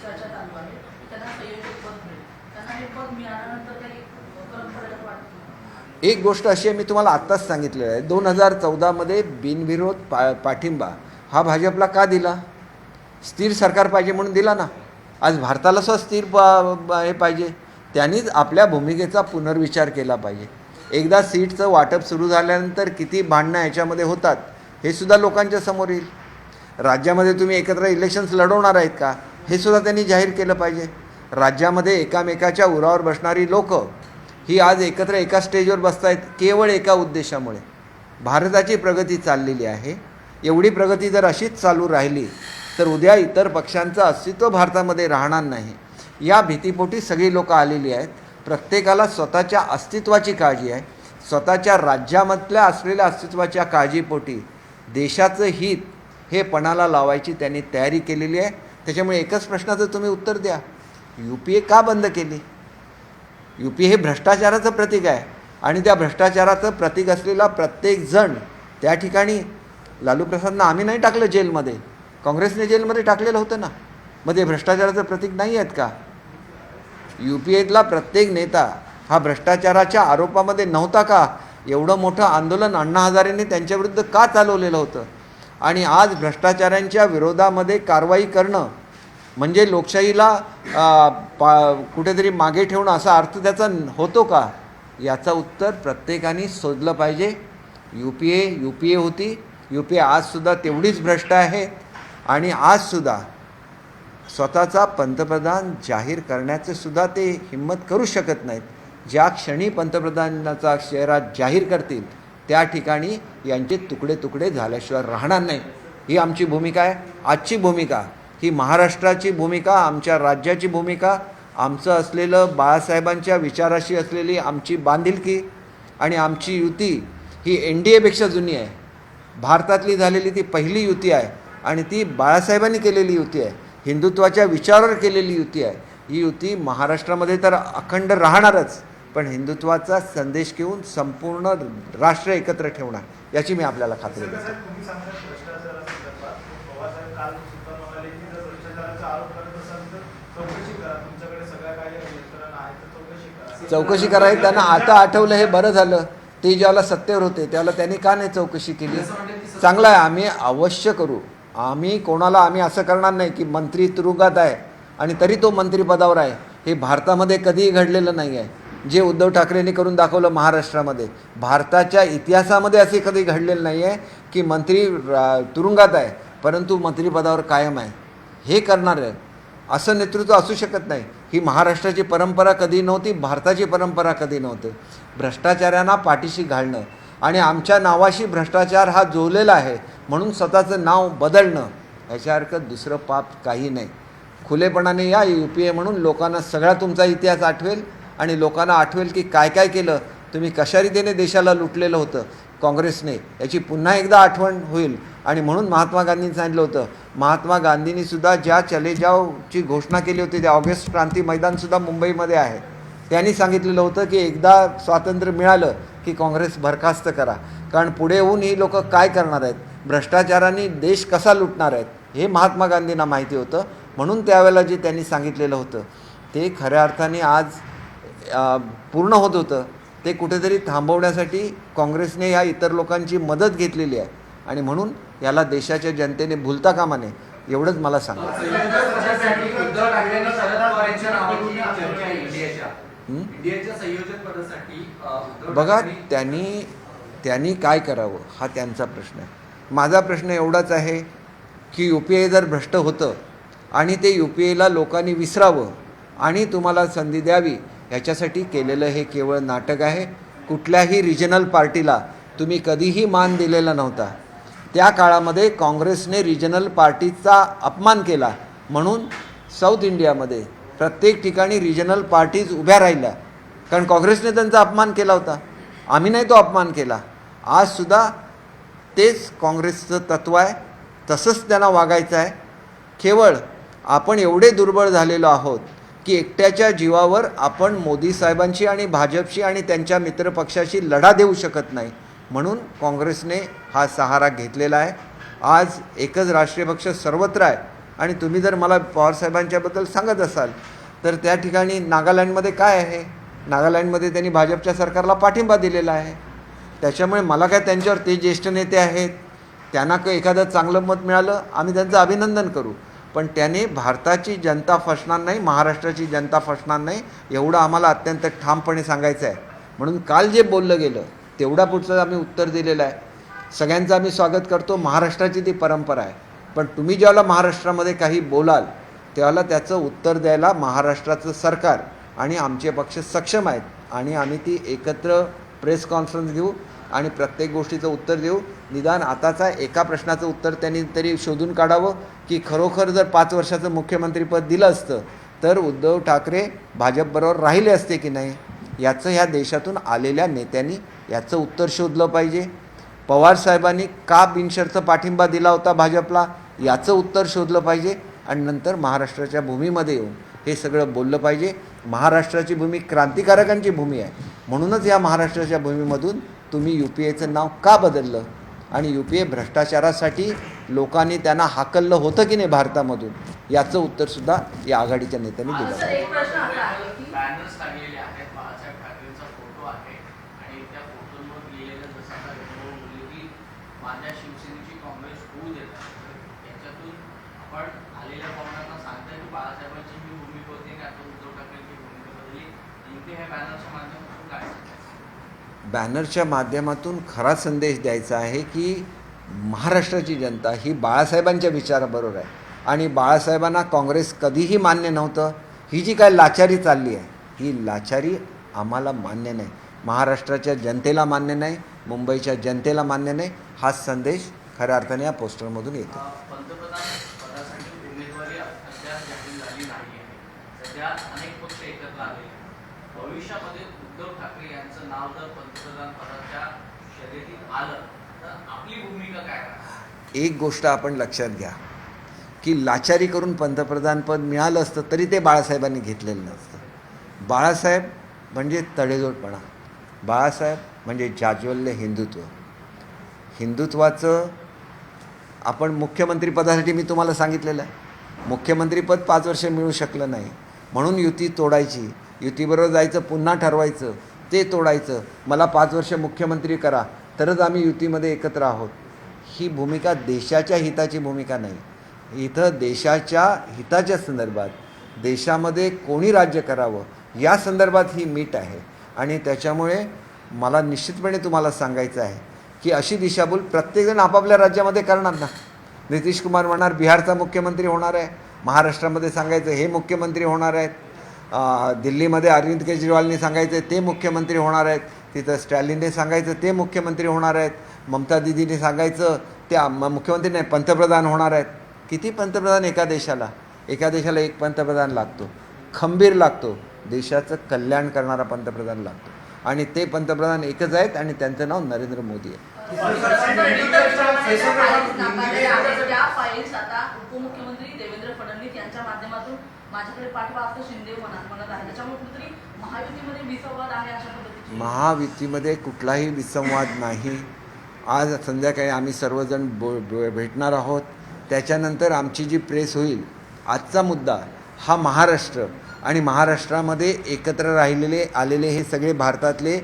चर्चा चालू आहे. त्यांना संयोजक पद मिळेल. त्यांना हे पद मिळाल्यानंतर काही परंपरेला वाटतं? एक गोष्ट अशी आहे, मी तुम्हाला आत्ताच सांगितलेलं आहे, 2014मध्ये बिनविरोध पाठिंबा हा भाजपला का दिला? स्थिर सरकार पाहिजे म्हणून दिला ना. आज भारताला सुद्धा स्थिर हे पाहिजे. त्यांनीच आपल्या भूमिकेचा पुनर्विचार केला पाहिजे. एकदा सीटचं वाटप सुरू झाल्यानंतर किती भांडणं याच्यामध्ये होतात हे सुद्धा लोकांच्या समोर येईल. राज्यामध्ये तुम्ही एकत्र इलेक्शन्स लढवणार आहेत का हे सुद्धा त्यांनी जाहीर केलं पाहिजे. राज्यामध्ये एकामेकाच्या उरावर बसणारी लोक ही आज एकत्र एका स्टेजवर बसत आहेत केवळ एका उद्देशामुळे. भारताची प्रगती चाललेली आहे. एवढी प्रगती जर अशीच चालू राहिली तर उद्या इतर पक्षांचं अस्तित्व भारतामध्ये राहणार नाही. या भीतीपोटी सगळी लोकं आलेली आहेत. प्रत्येकाला स्वतःच्या अस्तित्वाची काळजी आहे. स्वतःच्या राज्यामधल्या असलेल्या अस्तित्वाच्या काळजीपोटी देशाचं हित हे पणाला लावायची त्यांनी तयारी केलेली आहे. त्याच्यामुळे एकच प्रश्नाचं तुम्ही उत्तर द्या, UPA का बंद केली? UPA हे भ्रष्टाचाराचं प्रतीक आहे आणि त्या भ्रष्टाचाराचं प्रतीक असलेला प्रत्येकजण त्या ठिकाणी लालू प्रसादनं आम्ही नाही टाकलं जेलमध्ये, काँग्रेसने जेलमध्ये टाकलेलं होतं ना. मग ते भ्रष्टाचाराचं प्रतीक नाही आहेत का? UPAतला प्रत्येक नेता हा भ्रष्टाचाराच्या आरोपामध्ये नव्हता का? एवढं मोठं आंदोलन अण्णा हजारेंनी त्यांच्याविरुद्ध का चालवलेलं होतं? आणि आज भ्रष्टाचारांच्या विरोधामध्ये कारवाई करणं म्हणजे लोकशाहीला कुठेतरी मागे ठेवणं असा अर्थ त्याचा होतो का? याचं उत्तर प्रत्येकाने शोधलं पाहिजे. UPA होती. UPA आजसुद्धा तेवढीच भ्रष्ट आहे आणि आजसुद्धा स्वतःचा पंतप्रधान जाहीर करण्याचं सुद्धा ते हिम्मत करू शकत नाहीत. ज्या क्षणी पंतप्रधानाचा चेहरा जाहीर करतील त्या ठिकाणी यांचे तुकडे तुकडे झाल्याशिवाय राहणार नाही. ही आमची भूमिका आहे. आजची भूमिका ही महाराष्ट्राची भूमिका, आमच्या राज्याची भूमिका, आमचं असलेलं बाळासाहेबांच्या विचाराशी असलेली आमची बांधिलकी आणि आमची युती ही NDAपेक्षा जुनी आहे. भारतातली झालेली ती पहिली युती आहे आणि ती बाळासाहेबांनी केलेली युती आहे. हिंदुत्वाच्या विचारावर केलेली युती आहे. ही युती महाराष्ट्रामध्ये तर अखंड राहणारच, पण हिंदुत्वाचा संदेश घेऊन संपूर्ण राष्ट्र एकत्र ठेवणार याची मी आपल्याला खात्री देतो. तुम्ही सांगता भ्रष्टाचारासंदर्भात पवारसाहेब काल सुद्धा म्हणाले की जर भ्रष्टाचाराचा आरोप करत असाल तर चौकशी करा. तुमच्याकडे सगळ्या काही यंत्रणा आहेत तर चौकशी करा. चौकशी करायची त्यांना आता आठवलं हे बरं झालं. ते ज्याला सत्तेवर होते त्याला त्यांनी का नाही चौकशी केली? चांगलं आहे, आम्ही अवश्य करू. आम्ही असं करणार नाही की मंत्री तुरुंगात आहे आणि तरी तो मंत्रिपदावर आहे. हे भारतामध्ये कधीही घडलेलं नाही आहे. जे उद्धव ठाकरेंनी करून दाखवलं महाराष्ट्रामध्ये, भारताच्या इतिहासामध्ये असे कधी घडलेलं नाही आहे की मंत्री तुरुंगात आहे परंतु मंत्रिपदावर कायम आहे. हे करणार आहे असं नेतृत्व असू शकत नाही. ही महाराष्ट्राची परंपरा कधी नव्हती, भारताची परंपरा कधी नव्हती. भ्रष्टाचारांना पाठीशी घालणं आणि आमच्या नावाशी भ्रष्टाचार हा जोडलेला आहे म्हणून स्वतःचं नाव बदलणं याच्यासारखं दुसरं पाप काही नाही. खुलेपणाने या UPA म्हणून लोकांना सगळा तुमचा इतिहास आठवेल आणि लोकांना आठवेल की काय काय केलं तुम्ही, कशा रीतीने देशाला लुटलेलं होतं काँग्रेसने, याची पुन्हा एकदा आठवण होईल. आणि म्हणून महात्मा गांधींनी सांगितलं होतं, महात्मा गांधींनी सुद्धा ज्या चले जावची घोषणा केली होती, त्या ऑगस्ट क्रांती मैदानसुद्धा मुंबईमध्ये आहे. त्यांनी सांगितलेलं होतं की एकदा स्वातंत्र्य मिळालं की काँग्रेस बरखास्त करा, कारण पुढे येऊन ही लोक काय करणार आहेत, भ्रष्टाचारांनी देश कसा लुटणार आहेत हे महात्मा गांधींना माहिती होतं. म्हणून त्यावेळेला जे त्यांनी सांगितलेलं होतं ते खऱ्या अर्थाने आज पूर्ण होत होतं. ते कुठेतरी थांबवण्यासाठी काँग्रेसने या इतर लोकांची मदत घेतलेली आहे आणि म्हणून याला देशाच्या जनतेने भुलता कामा नये एवढंच मला सांगायचं. बघा त्यांनी काय करावं हा त्यांचा प्रश्न आहे. माझा प्रश्न एवढाच आहे की UPA जर भ्रष्ट होतं आणि ते UPAला लोकांनी विसरावं आणि तुम्हाला संधी द्यावी याच्यासाठी केलेलं हे केवळ नाटक आहे. कुठल्याही रिजनल पार्टीला तुम्ही कधीही मान दिलेला नव्हता. त्या काळामध्ये काँग्रेसने रिजनल पार्टीचा अपमान केला म्हणून साऊथ इंडियामध्ये प्रत्येक ठिकाणी रिजनल पार्टीज उभ्या राहिल्या, कारण काँग्रेसने त्यांचा अपमान केला होता. आम्ही नाही तो अपमान केला. आजसुद्धा तेच काँग्रेसचं तत्त्व आहे, तसंच त्यांना वागायचं आहे. केवळ आपण एवढे दुर्बळ झालेलो आहोत की एकट्याच्या जीवावर आपण मोदी साहेबांशी आणि भाजपशी आणि त्यांच्या मित्रपक्षाशी लढा देऊ शकत नाही. म्हणून काँग्रेसने हा सहारा घेतलेला आहे. आज एकच राष्ट्रीय पक्ष सर्वत्र आहे. आणि तुम्ही जर मला पवारसाहेबांच्याबद्दल सांगत असाल तर त्या ठिकाणी नागालँडमध्ये काय आहे? नागालँडमध्ये त्यांनी भाजपच्या सरकारला पाठिंबा दिलेला आहे. त्याच्यामुळे मला काय त्यांच्यावर, ते ज्येष्ठ नेते आहेत, त्यांना एखादं चांगलं मत मिळालं आम्ही त्यांचं अभिनंदन करू, पण त्याने भारताची जनता फसणार नाही, महाराष्ट्राची जनता फसणार नाही, एवढं आम्हाला अत्यंत ठामपणे सांगायचं आहे. म्हणून काल जे बोललं गेलं तेवढा पुढचं आम्ही उत्तर दिलेलं आहे. सगळ्यांचं आम्ही स्वागत करतो, महाराष्ट्राची ती परंपरा आहे. पण तुम्ही ज्यावेळेला महाराष्ट्रामध्ये काही बोलाल त्यावेळेला त्याचं उत्तर द्यायला महाराष्ट्राचं सरकार आणि आमचे पक्ष सक्षम आहेत. आणि आम्ही ती एकत्र प्रेस कॉन्फरन्स घेऊ आणि प्रत्येक गोष्टीचं उत्तर देऊ. निदान आताचा एका प्रश्नाचं उत्तर त्यांनी तरी शोधून काढावं की खरोखर जर 5 वर्षाचं मुख्यमंत्रीपद दिलं असतं तर उद्धव ठाकरे भाजपबरोबर राहिले असते की नाही, याचं ह्या देशातून आलेल्या नेत्यांनी याचं उत्तर शोधलं पाहिजे. पवारसाहेबांनी का बिनशर्त पाठिंबा दिला होता भाजपला, याचं उत्तर शोधलं पाहिजे. आणि नंतर महाराष्ट्राच्या भूमीमध्ये येऊन हे सगळं बोललं पाहिजे. महाराष्ट्राची भूमी क्रांतिकारकांची भूमी आहे. म्हणूनच या महाराष्ट्राच्या भूमीमधून तुम्ही UPAचं नाव का बदललं आणि UPA भ्रष्टाचारासाठी लोकांनी त्यांना हाकललं होतं की नाही भारतामधून, याचं उत्तरसुद्धा या आघाडीच्या नेत्यांनी दिलं सर, एक प्रश्न असा आहे की बॅनर्स लागलेले आहेत, बाळासाहेब ठाकरेंचा फोटो आहे आणि त्या फोटोवर लिहिलेलं जसं आता गौरव बोलले की माझ्या शिवसेनेची काँग्रेस होऊ देत आहे. याच्यातून आपण आलेल्या पाहुण्यांना सांगताय की बाळासाहेबांची जी भूमिका होती की आता उद्धव ठाकरेंची भूमिका बदलली, नेमके ह्या बॅनरच्या माध्यमातून काय सांगायचं? बॅनरच्या माध्यमातून खरा संदेश द्यायचा आहे की महाराष्ट्राची जनता ही बाळासाहेबांच्या विचाराबरोबर आहे आणि बाळासाहेबांना काँग्रेस कधीही मान्य नव्हतं. ही जी काय लाचारी चालली आहे ही लाचारी आम्हाला मान्य नाही, महाराष्ट्राच्या जनतेला मान्य नाही, मुंबईच्या जनतेला मान्य नाही. हा संदेश खऱ्या अर्थाने या पोस्टरमधून येतो. पंतप्रधान पदासाठी उमेदवारी अद्याप जाहीर झाली नाही आहे. सध्या अनेक पक्ष एकत्र आले आहेत. भविष्यामध्ये उद्धव ठाकरे यांचं नाव जर पंतप्रधान पदाच्या शर्यतीत आलं तर आपली भूमिका काय राहणार? एक गोष्ट आपण लक्षात घ्या की लाचारी करून पंतप्रधानपद मिळालं असतं तरी ते बाळासाहेबांनी घेतलेलं नसतं. बाळासाहेब म्हणजे तडेजोडपणा, बाळासाहेब म्हणजे जाज्वल्य हिंदुत्व. हिंदुत्वाचं आपण मुख्यमंत्रीपदासाठी मी तुम्हाला सांगितलेलं आहे, मुख्यमंत्रीपद 5 वर्ष मिळू शकलं नाही म्हणून युती तोडायची, युतीबरोबर जायचं, पुन्हा ठरवायचं, ते तोडायचं, मला 5 वर्ष मुख्यमंत्री करा तरच आम्ही युतीमध्ये एकत्र आहोत. ही भूमिका देशाच्या हिताची भूमिका नाही. इथं देशाच्या हिताच्या संदर्भात देशामध्ये कोणी राज्य करावं या संदर्भात ही मीट आहे. आणि त्याच्यामुळे मला निश्चितपणे तुम्हाला सांगायचं आहे की अशी दिशाभूल प्रत्येकजण आपापल्या राज्यामध्ये करणार ना. नितीश कुमार म्हणणार बिहारचा मुख्यमंत्री होणार आहे, महाराष्ट्रामध्ये सांगायचं हे मुख्यमंत्री होणार आहेत, दिल्लीमध्ये अरविंद केजरीवालने सांगायचं ते मुख्यमंत्री होणार आहेत, तिथं स्टॅलिनने सांगायचं ते मुख्यमंत्री होणार आहेत, ममता दिदीने सांगायचं त्या मुख्यमंत्री नाही पंतप्रधान होणार आहेत. किती पंतप्रधान एका देशाला? एका देशाला एक पंतप्रधान लागतो, खंबीर लागतो, देशाचं कल्याण करणारा पंतप्रधान लागतो. आणि ते पंतप्रधान एकच आहेत आणि त्यांचं नाव नरेंद्र मोदी आहे. त्या फाईल्स आता उपमुख्यमंत्री देवेंद्र फडणवीस यांच्या माध्यमातून माझ्याकडे पाठवा असं शिंदे म्हणत आहे. त्याच्यामुळे कुठेतरी महायुतीमध्ये विसंवाद आहे अशा पद्धतीची. महायुतीमध्ये कुठलाही विसंवाद नाही. आज संध्याकाळी आम्ही सर्वजण भेटणार आहोत. त्याच्यानंतर आमची जी प्रेस होईल, आजचा मुद्दा हा महाराष्ट्र आणि महाराष्ट्रामध्ये एकत्र राहिलेले आलेले हे सगळे भारतातले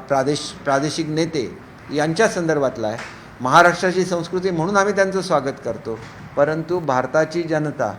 प्रादेशिक नेते यांच्या संदर्भातला आहे. महाराष्ट्राची संस्कृती म्हणून आम्ही त्यांचं स्वागत करतो, परंतु भारताची जनता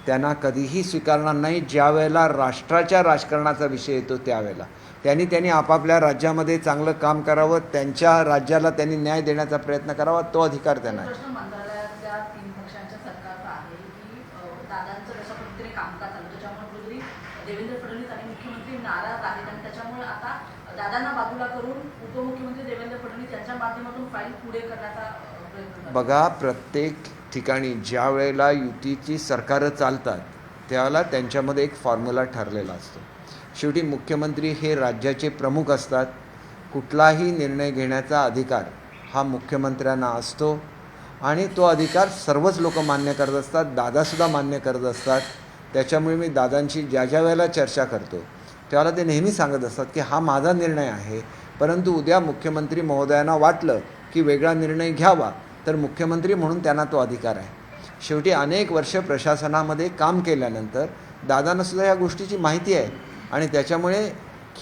त्यांना कधीही स्वीकारणार नाही. ज्या वेळेला राष्ट्राच्या राजकारणाचा विषय येतो त्यावेळेला त्यांनी आपापल्या राज्यामध्ये चांगलं काम करावं, त्यांच्या राज्याला त्यांनी न्याय देण्याचा प्रयत्न करावा, तो अधिकार त्यांना आहे. प्रश्न मंत्रालयातल्या 3 पक्षांच्या सरकारचा आहे की दादांचं कशा पद्धतीने कामकाज चालू, त्याच्यामुळे कुठेतरी देवेंद्र फडणवीस आणि मुख्यमंत्री नाराज आहेत आणि त्याच्यामुळे आता दादांना बाजूला करून उपमुख्यमंत्री देवेंद्र फडणवीस यांच्या माध्यमातून फाईल पुढे करण्याचा प्रयत्न. बघा, प्रत्येक ठिकाणी ज्या वेळेला युतीची सरकारं चालतात त्यावेळेला त्यांच्यामध्ये एक फॉर्म्युला ठरलेला असतो. शेवटी मुख्यमंत्री हे राज्याचे प्रमुख असतात. कुठलाही निर्णय घेण्याचा अधिकार हा मुख्यमंत्र्यांना असतो आणि तो अधिकार सर्वच लोक मान्य करत असतात, दादासुद्धा मान्य करत असतात. त्याच्यामुळे मी दादांशी ज्या ज्या वेळेला चर्चा करतो त्यावेळेला ते नेहमी सांगत असतात की हा माझा निर्णय आहे, परंतु उद्या मुख्यमंत्री महोदयांना वाटलं की वेगळा निर्णय घ्यावा तर मुख्यमंत्री म्हणून त्यांना तो अधिकार आहे. शेवटी अनेक वर्ष प्रशासनामध्ये काम केल्यानंतर दादांनासुद्धा या गोष्टीची माहिती आहे आणि त्याच्यामुळे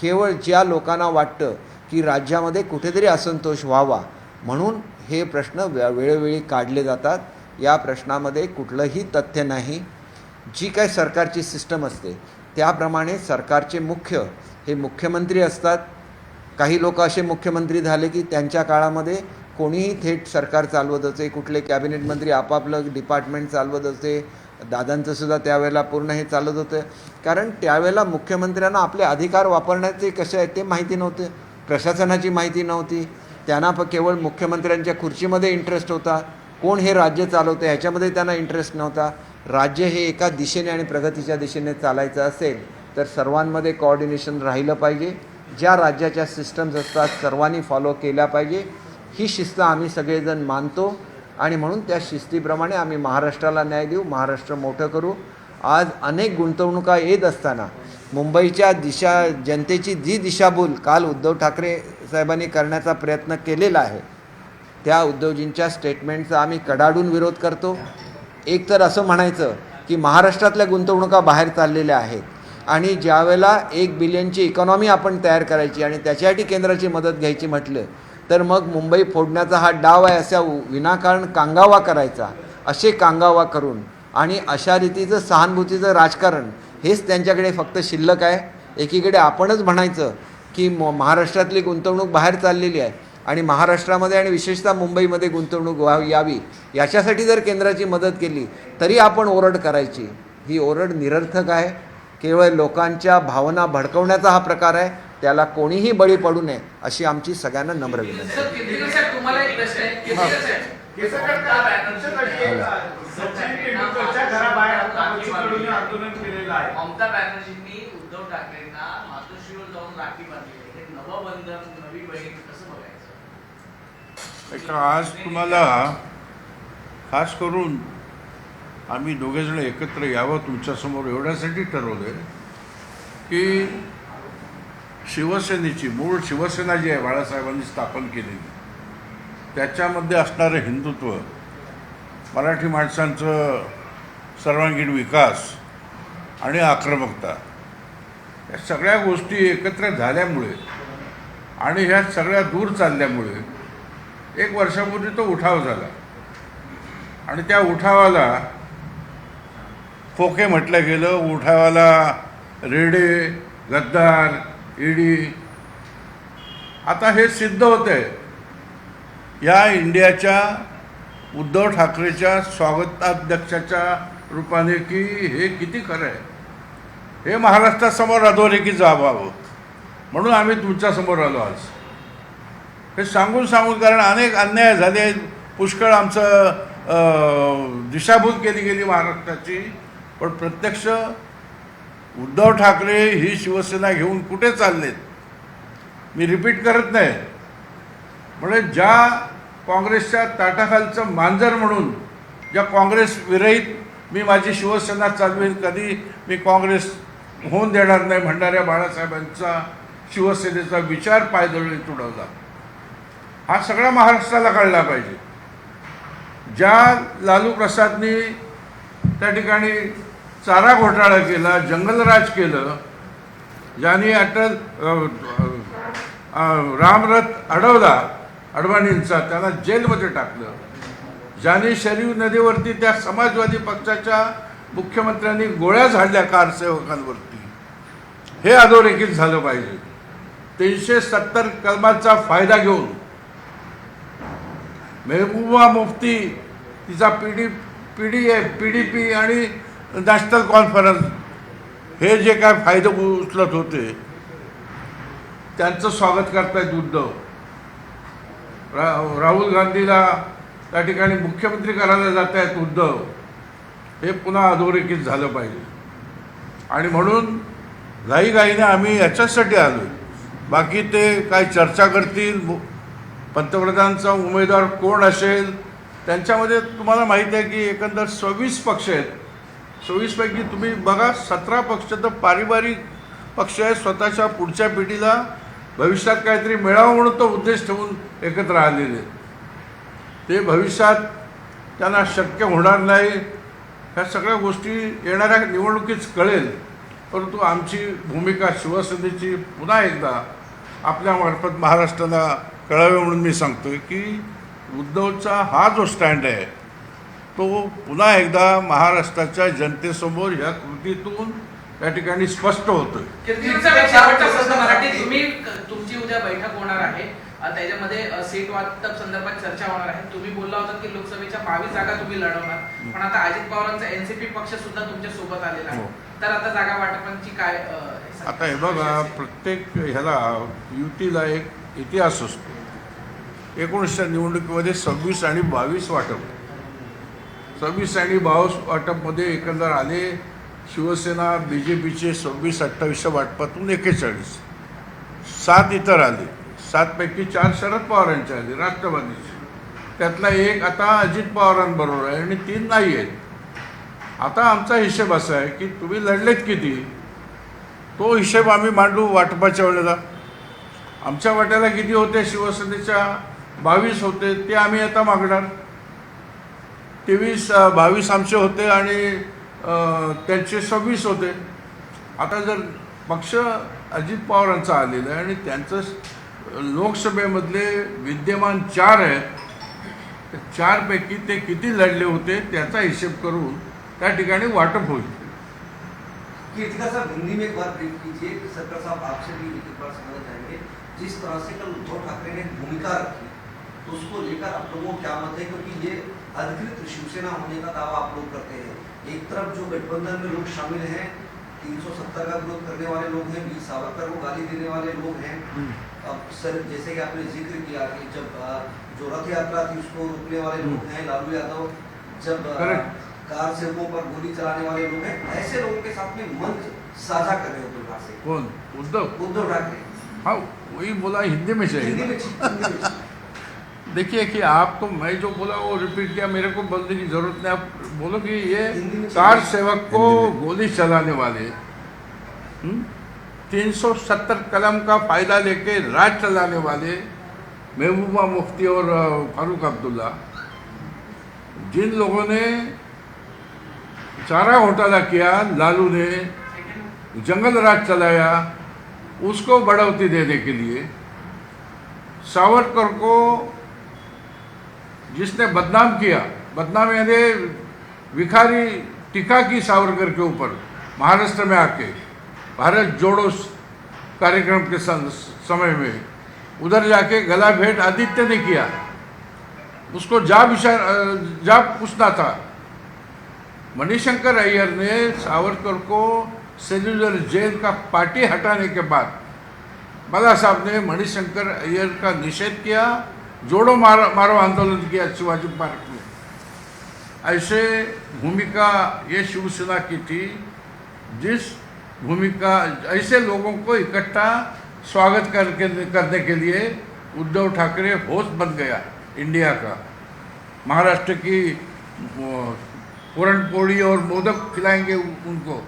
केवळ ज्या लोकांना वाटतं की राज्यामध्ये कुठेतरी असंतोष व्हावा म्हणून हे प्रश्न वेळोवेळी काढले जातात. या प्रश्नामध्ये कुठलंही तथ्य नाही. जी काय सरकारची सिस्टम असते त्याप्रमाणे सरकारचे मुख्य हे मुख्यमंत्री असतात. काही लोक असे मुख्यमंत्री झाले की त्यांच्या काळामध्ये कोणीही थेट सरकार चालवत असे, कुठले कॅबिनेट मंत्री आपापलं डिपार्टमेंट चालवत असे. दादांचंसुद्धा त्यावेळेला पूर्ण हे चालत होतं, कारण त्यावेळेला मुख्यमंत्र्यांना आपले अधिकार वापरण्याचे कसे आहेत ते माहिती नव्हते, प्रशासनाची माहिती नव्हती. त्यांना केवळ मुख्यमंत्र्यांच्या खुर्चीमध्ये इंटरेस्ट होता, कोण हे राज्य चालवतं ह्याच्यामध्ये त्यांना इंटरेस्ट नव्हता. राज्य हे एका दिशेने आणि प्रगतीच्या दिशेने चालायचं असेल तर सर्वांमध्ये कोऑर्डिनेशन राहिलं पाहिजे. ज्या राज्याच्या सिस्टम्स असतात सर्वांनी फॉलो केल्या पाहिजे. ही शिस्त आम्ही सगळेजण मानतो आणि म्हणून त्या शिस्तीप्रमाणे आम्ही महाराष्ट्राला न्याय देऊ, महाराष्ट्र मोठं करू. आज अनेक गुंतवणुका येत असताना मुंबईच्या जनतेची जी दिशाभूल काल उद्धव ठाकरे साहेबांनी करण्याचा प्रयत्न केलेला आहे त्या उद्धवजींच्या स्टेटमेंटचा आम्ही कडाडून विरोध करतो. एक तर असं म्हणायचं की महाराष्ट्रातल्या गुंतवणुका बाहेर चाललेल्या आहेत आणि ज्यावेळेला 1 बिलियनची इकॉनॉमी आपण तयार करायची आणि त्याच्यासाठी केंद्राची मदत घ्यायची म्हटलं तर मग मुंबई फोडण्याचा हा डाव आहे असा विनाकारण कांगावा करायचा. असे कांगावा करून आणि अशा रीतीचं सहानुभूतीचं राजकारण हेच त्यांच्याकडे फक्त शिल्लक आहे. एकीकडे आपणच म्हणायचं की महाराष्ट्रातली गुंतवणूक बाहेर चाललेली आहे आणि महाराष्ट्रामध्ये आणि विशेषतः मुंबईमध्ये गुंतवणूक यावी याच्यासाठी जर केंद्राची मदत केली तरी आपण ओरड करायची. ही ओरड निरर्थक आहे. केवळ लोकांच्या भावना भडकवण्याचा हा प्रकार आहे. त्याला कोणीही बळी पडू नये अशी आमची सगळ्यांना नम्र विनंती. सर, केतकर साहेब, तुम्हाला एक प्रश्न आहे. केतकर साहेब, ममता बॅनर्जींनी उद्धव ठाकरेंना मातोश्रीवर जाऊन राखी बांधली. हे नवबंधन, नवी बहीण कसं बघायचं? आज तुम्हाला खास करून आम्ही दोघेजण एकत्र यावं तुमच्यासमोर एवढ्यासाठी ठरवलं की शिवसेनेची मूळ शिवसेना जी आहे बाळासाहेबांनी स्थापन केलेली त्याच्यामध्ये असणारं हिंदुत्व, मराठी माणसांचं सर्वांगीण विकास आणि आक्रमकता या सगळ्या गोष्टी एकत्र झाल्यामुळे आणि ह्या सगळ्या दूर चालल्यामुळे 1 वर्षापूर्वी तो उठाव झाला आणि त्या उठावाला फोके म्हटलं गेलं. उठावाला रेडे, गद्दार, ईडी. आता हे सिद्ध होतंय या इंडियाच्या उद्धव ठाकरेच्या स्वागताध्यक्षाच्या रूपाने की हे किती खरं आहे. हे महाराष्ट्रासमोर अधोरेखित जावावं म्हणून आम्ही तुमच्यासमोर आलो आज. हे सांगून कारण अनेक अन्याय झाले, पुष्कळ आमचं दिशाभूल केली गेली महाराष्ट्राची. पण प्रत्यक्ष उद्धव ठाकरे ही शिवसेना घेऊन कुठे चाललेत मी रिपीट करत नाही. म्हणजे ज्या काँग्रेसच्या ताटाखालचं मांजर म्हणून ज्या काँग्रेस विरहित मी माझी शिवसेना चालवेल, कधी मी काँग्रेस होऊन देणार नाही म्हणणाऱ्या बाळासाहेबांचा शिवसेनेचा विचार पायदळी तुडवला. हा सगळा महाराष्ट्राला कळला पाहिजे. ज्या लालू प्रसादनी त्या ठिकाणी चारा घोटाळा केला, जंगलराज केलं, ज्यांनी अटल रामरथ अडवला अडवाणींचा, त्याला जेलमध्ये टाकलं, ज्यांनी शरीफ नदीवरती त्या समाजवादी पक्षाच्या मुख्यमंत्र्यांनी गोळ्या झाडल्या कारसेवकांवरती, हे अधोरेखित झालं पाहिजे. 370 कलमांचा फायदा घेऊन मेहबूबा मुफ्ती, तिचा PDP आणि नॅशनल कॉन्फरन्स हे जे काय फायदे उचलत होते त्यांचं स्वागत करतायत उद्धव. राहुल गांधीला त्या ठिकाणी मुख्यमंत्री करायला जात आहेत उद्धव. हे पुन्हा अधोरेखित झालं पाहिजे. आणि म्हणून घाईघाईने आम्ही याच्यासाठी आलो. बाकी ते काय चर्चा करतील, पंतप्रधानांचा उमेदवार कोण असेल, त्यांच्यामध्ये तुम्हाला माहिती आहे की एकंदर 26 पक्ष आहेत. 26 पैकी तुम्ही बघा 17 पक्ष तर पारिवारिक पक्ष आहेत, स्वतःच्या पुढच्या पिढीला भविष्यात काहीतरी मिळावं म्हणून तो उद्देश ठेवून एकत्र आलेले आहेत. ते भविष्यात त्यांना शक्य होणार नाही. ह्या सगळ्या गोष्टी येणाऱ्या निवडणुकीत कळेल. परंतु आमची भूमिका शिवसेनेची पुन्हा एकदा आपल्यामार्फत महाराष्ट्राला कळावे म्हणून मी सांगतो आहे की उद्धवचा हा जो स्टँड आहे तो पुन्हा एकदा महाराष्ट्राच्या जनतेसमोर ह्या कृतीतून या ठिकाणी स्पष्ट होतोय. तुम्ही तुमची उद्या बैठक होणार आहे, त्याच्यामध्ये सीट वाटप संदर्भात चर्चा होणार आहे. तुम्ही बोलला होता की लोकसभेच्या 22 जागा तुम्ही लढवणार, पण आता अजित पवारांचा एनसीपी पक्ष सुद्धा तुमच्या सोबत आलेला आहे. तर आता जागा वाटपांची काय आता हे बघा, प्रत्येक ह्याला युतीला एक इतिहास असतो. 19च्या निवडणुकीमध्ये 26 आणि 22 वाटप, 26 आणि 22 वाटपमध्ये एकंदर आले शिवसेना BJPचे 26-28 वाटपातून 41, 7 इतर आले. 7 पैकी 4 शरद पवारांचे आले, राष्ट्रवादीचे. त्यातला एक आता अजित पवारांबरोबर आहे आणि 3 नाही आहेत. आता आमचा हिशेब असा आहे की तुम्ही लढलेत किती, तो हिशेब आम्ही मांडू वाटपाच्या वेळेला. आमच्या वाट्याला किती होते, शिवसेनेच्या 22 होते, ते आम्ही आता मागणार. 22 आमचे होते आणि त्यांचे 26 होते. आता जर पक्ष अजित पवारांचा आलेला आहे आणि त्यांचं लोकसभेमधले विद्यमान 4 आहेत, तर 4 पैकी ते किती लढले होते त्याचा हिशेब करून त्या ठिकाणी वाटप होईल. कीर्तिका साहब, हिंदी में एक बात ब्रीफ कीजिए. सरकार साहब, आपसे भी एक बार समझना चाहेंगे, जिस तरह से कल उद्धव ठाकरे ने भूमिका रखी तो उसको लेकर आप लोगों को क्या मत है, क्योंकि ये अधिकृत शिवसेना होने का दावा आप लोग करते हैं. एक तरफ जो गठबंधन में लोग शामिल हैं, 370 का विरोध करने वाले लोग हैं, वीर सावरकर को गाली देने वाले लोग हैं. अब सर, जैसे कि आपने जिक्र किया कि जब जो रथ यात्रा थी उसको रोकने वाले लोग हैं, लालू यादव, जब कार सेवकों पर गोली चलाने वाले लोग हैं, ऐसे लोगों के साथ में मंच साझा कर रहे हो उद्धव ठाकरे. कौन? उद्धव ठाकरे. हाँ, वही बोला, हिंदी में हिंदी चाहिए. में देखिए कि आप तो मैं जो बोला वो रिपीट किया, मेरे को बोलने की जरूरत नहीं. आप बोलो कि ये हिंदी में कार सेवक को गोली चलाने वाले, 370 कलम का फायदा लेके राज चलाने वाले महबूबा मुफ्ती और फारूक अब्दुल्ला, जिन लोगों ने चारा घोटाला किया, लालू ने जंगल राज चलाया, उसको बढ़ोतरी देने के लिए, सावरकर को जिसने बदनाम किया, बदनाम यानी विखारी टीका की सावरकर के ऊपर महाराष्ट्र में आके, भारत जोड़ो कार्यक्रम के समय में उधर जाके गला भेंट आदित्य ने किया. उसको जा पूछना था. मणिशंकर अय्यर ने सावरकर को सेल्युलर जेल का पार्टी हटाने के बाद बाला साहब ने मणिशंकर अय्यर का निषेध किया, जोड़ो मारो आंदोलन किया शिवाजी पार्क में. ऐसे भूमिका ये शिवसेना की थी, जिस भूमिका ऐसे लोगों को इकट्ठा स्वागत करने के लिए उद्धव ठाकरे होस्ट बन गया इंडिया का. महाराष्ट्र की पुरणपोड़ी और मोदक खिलाएंगे उनको.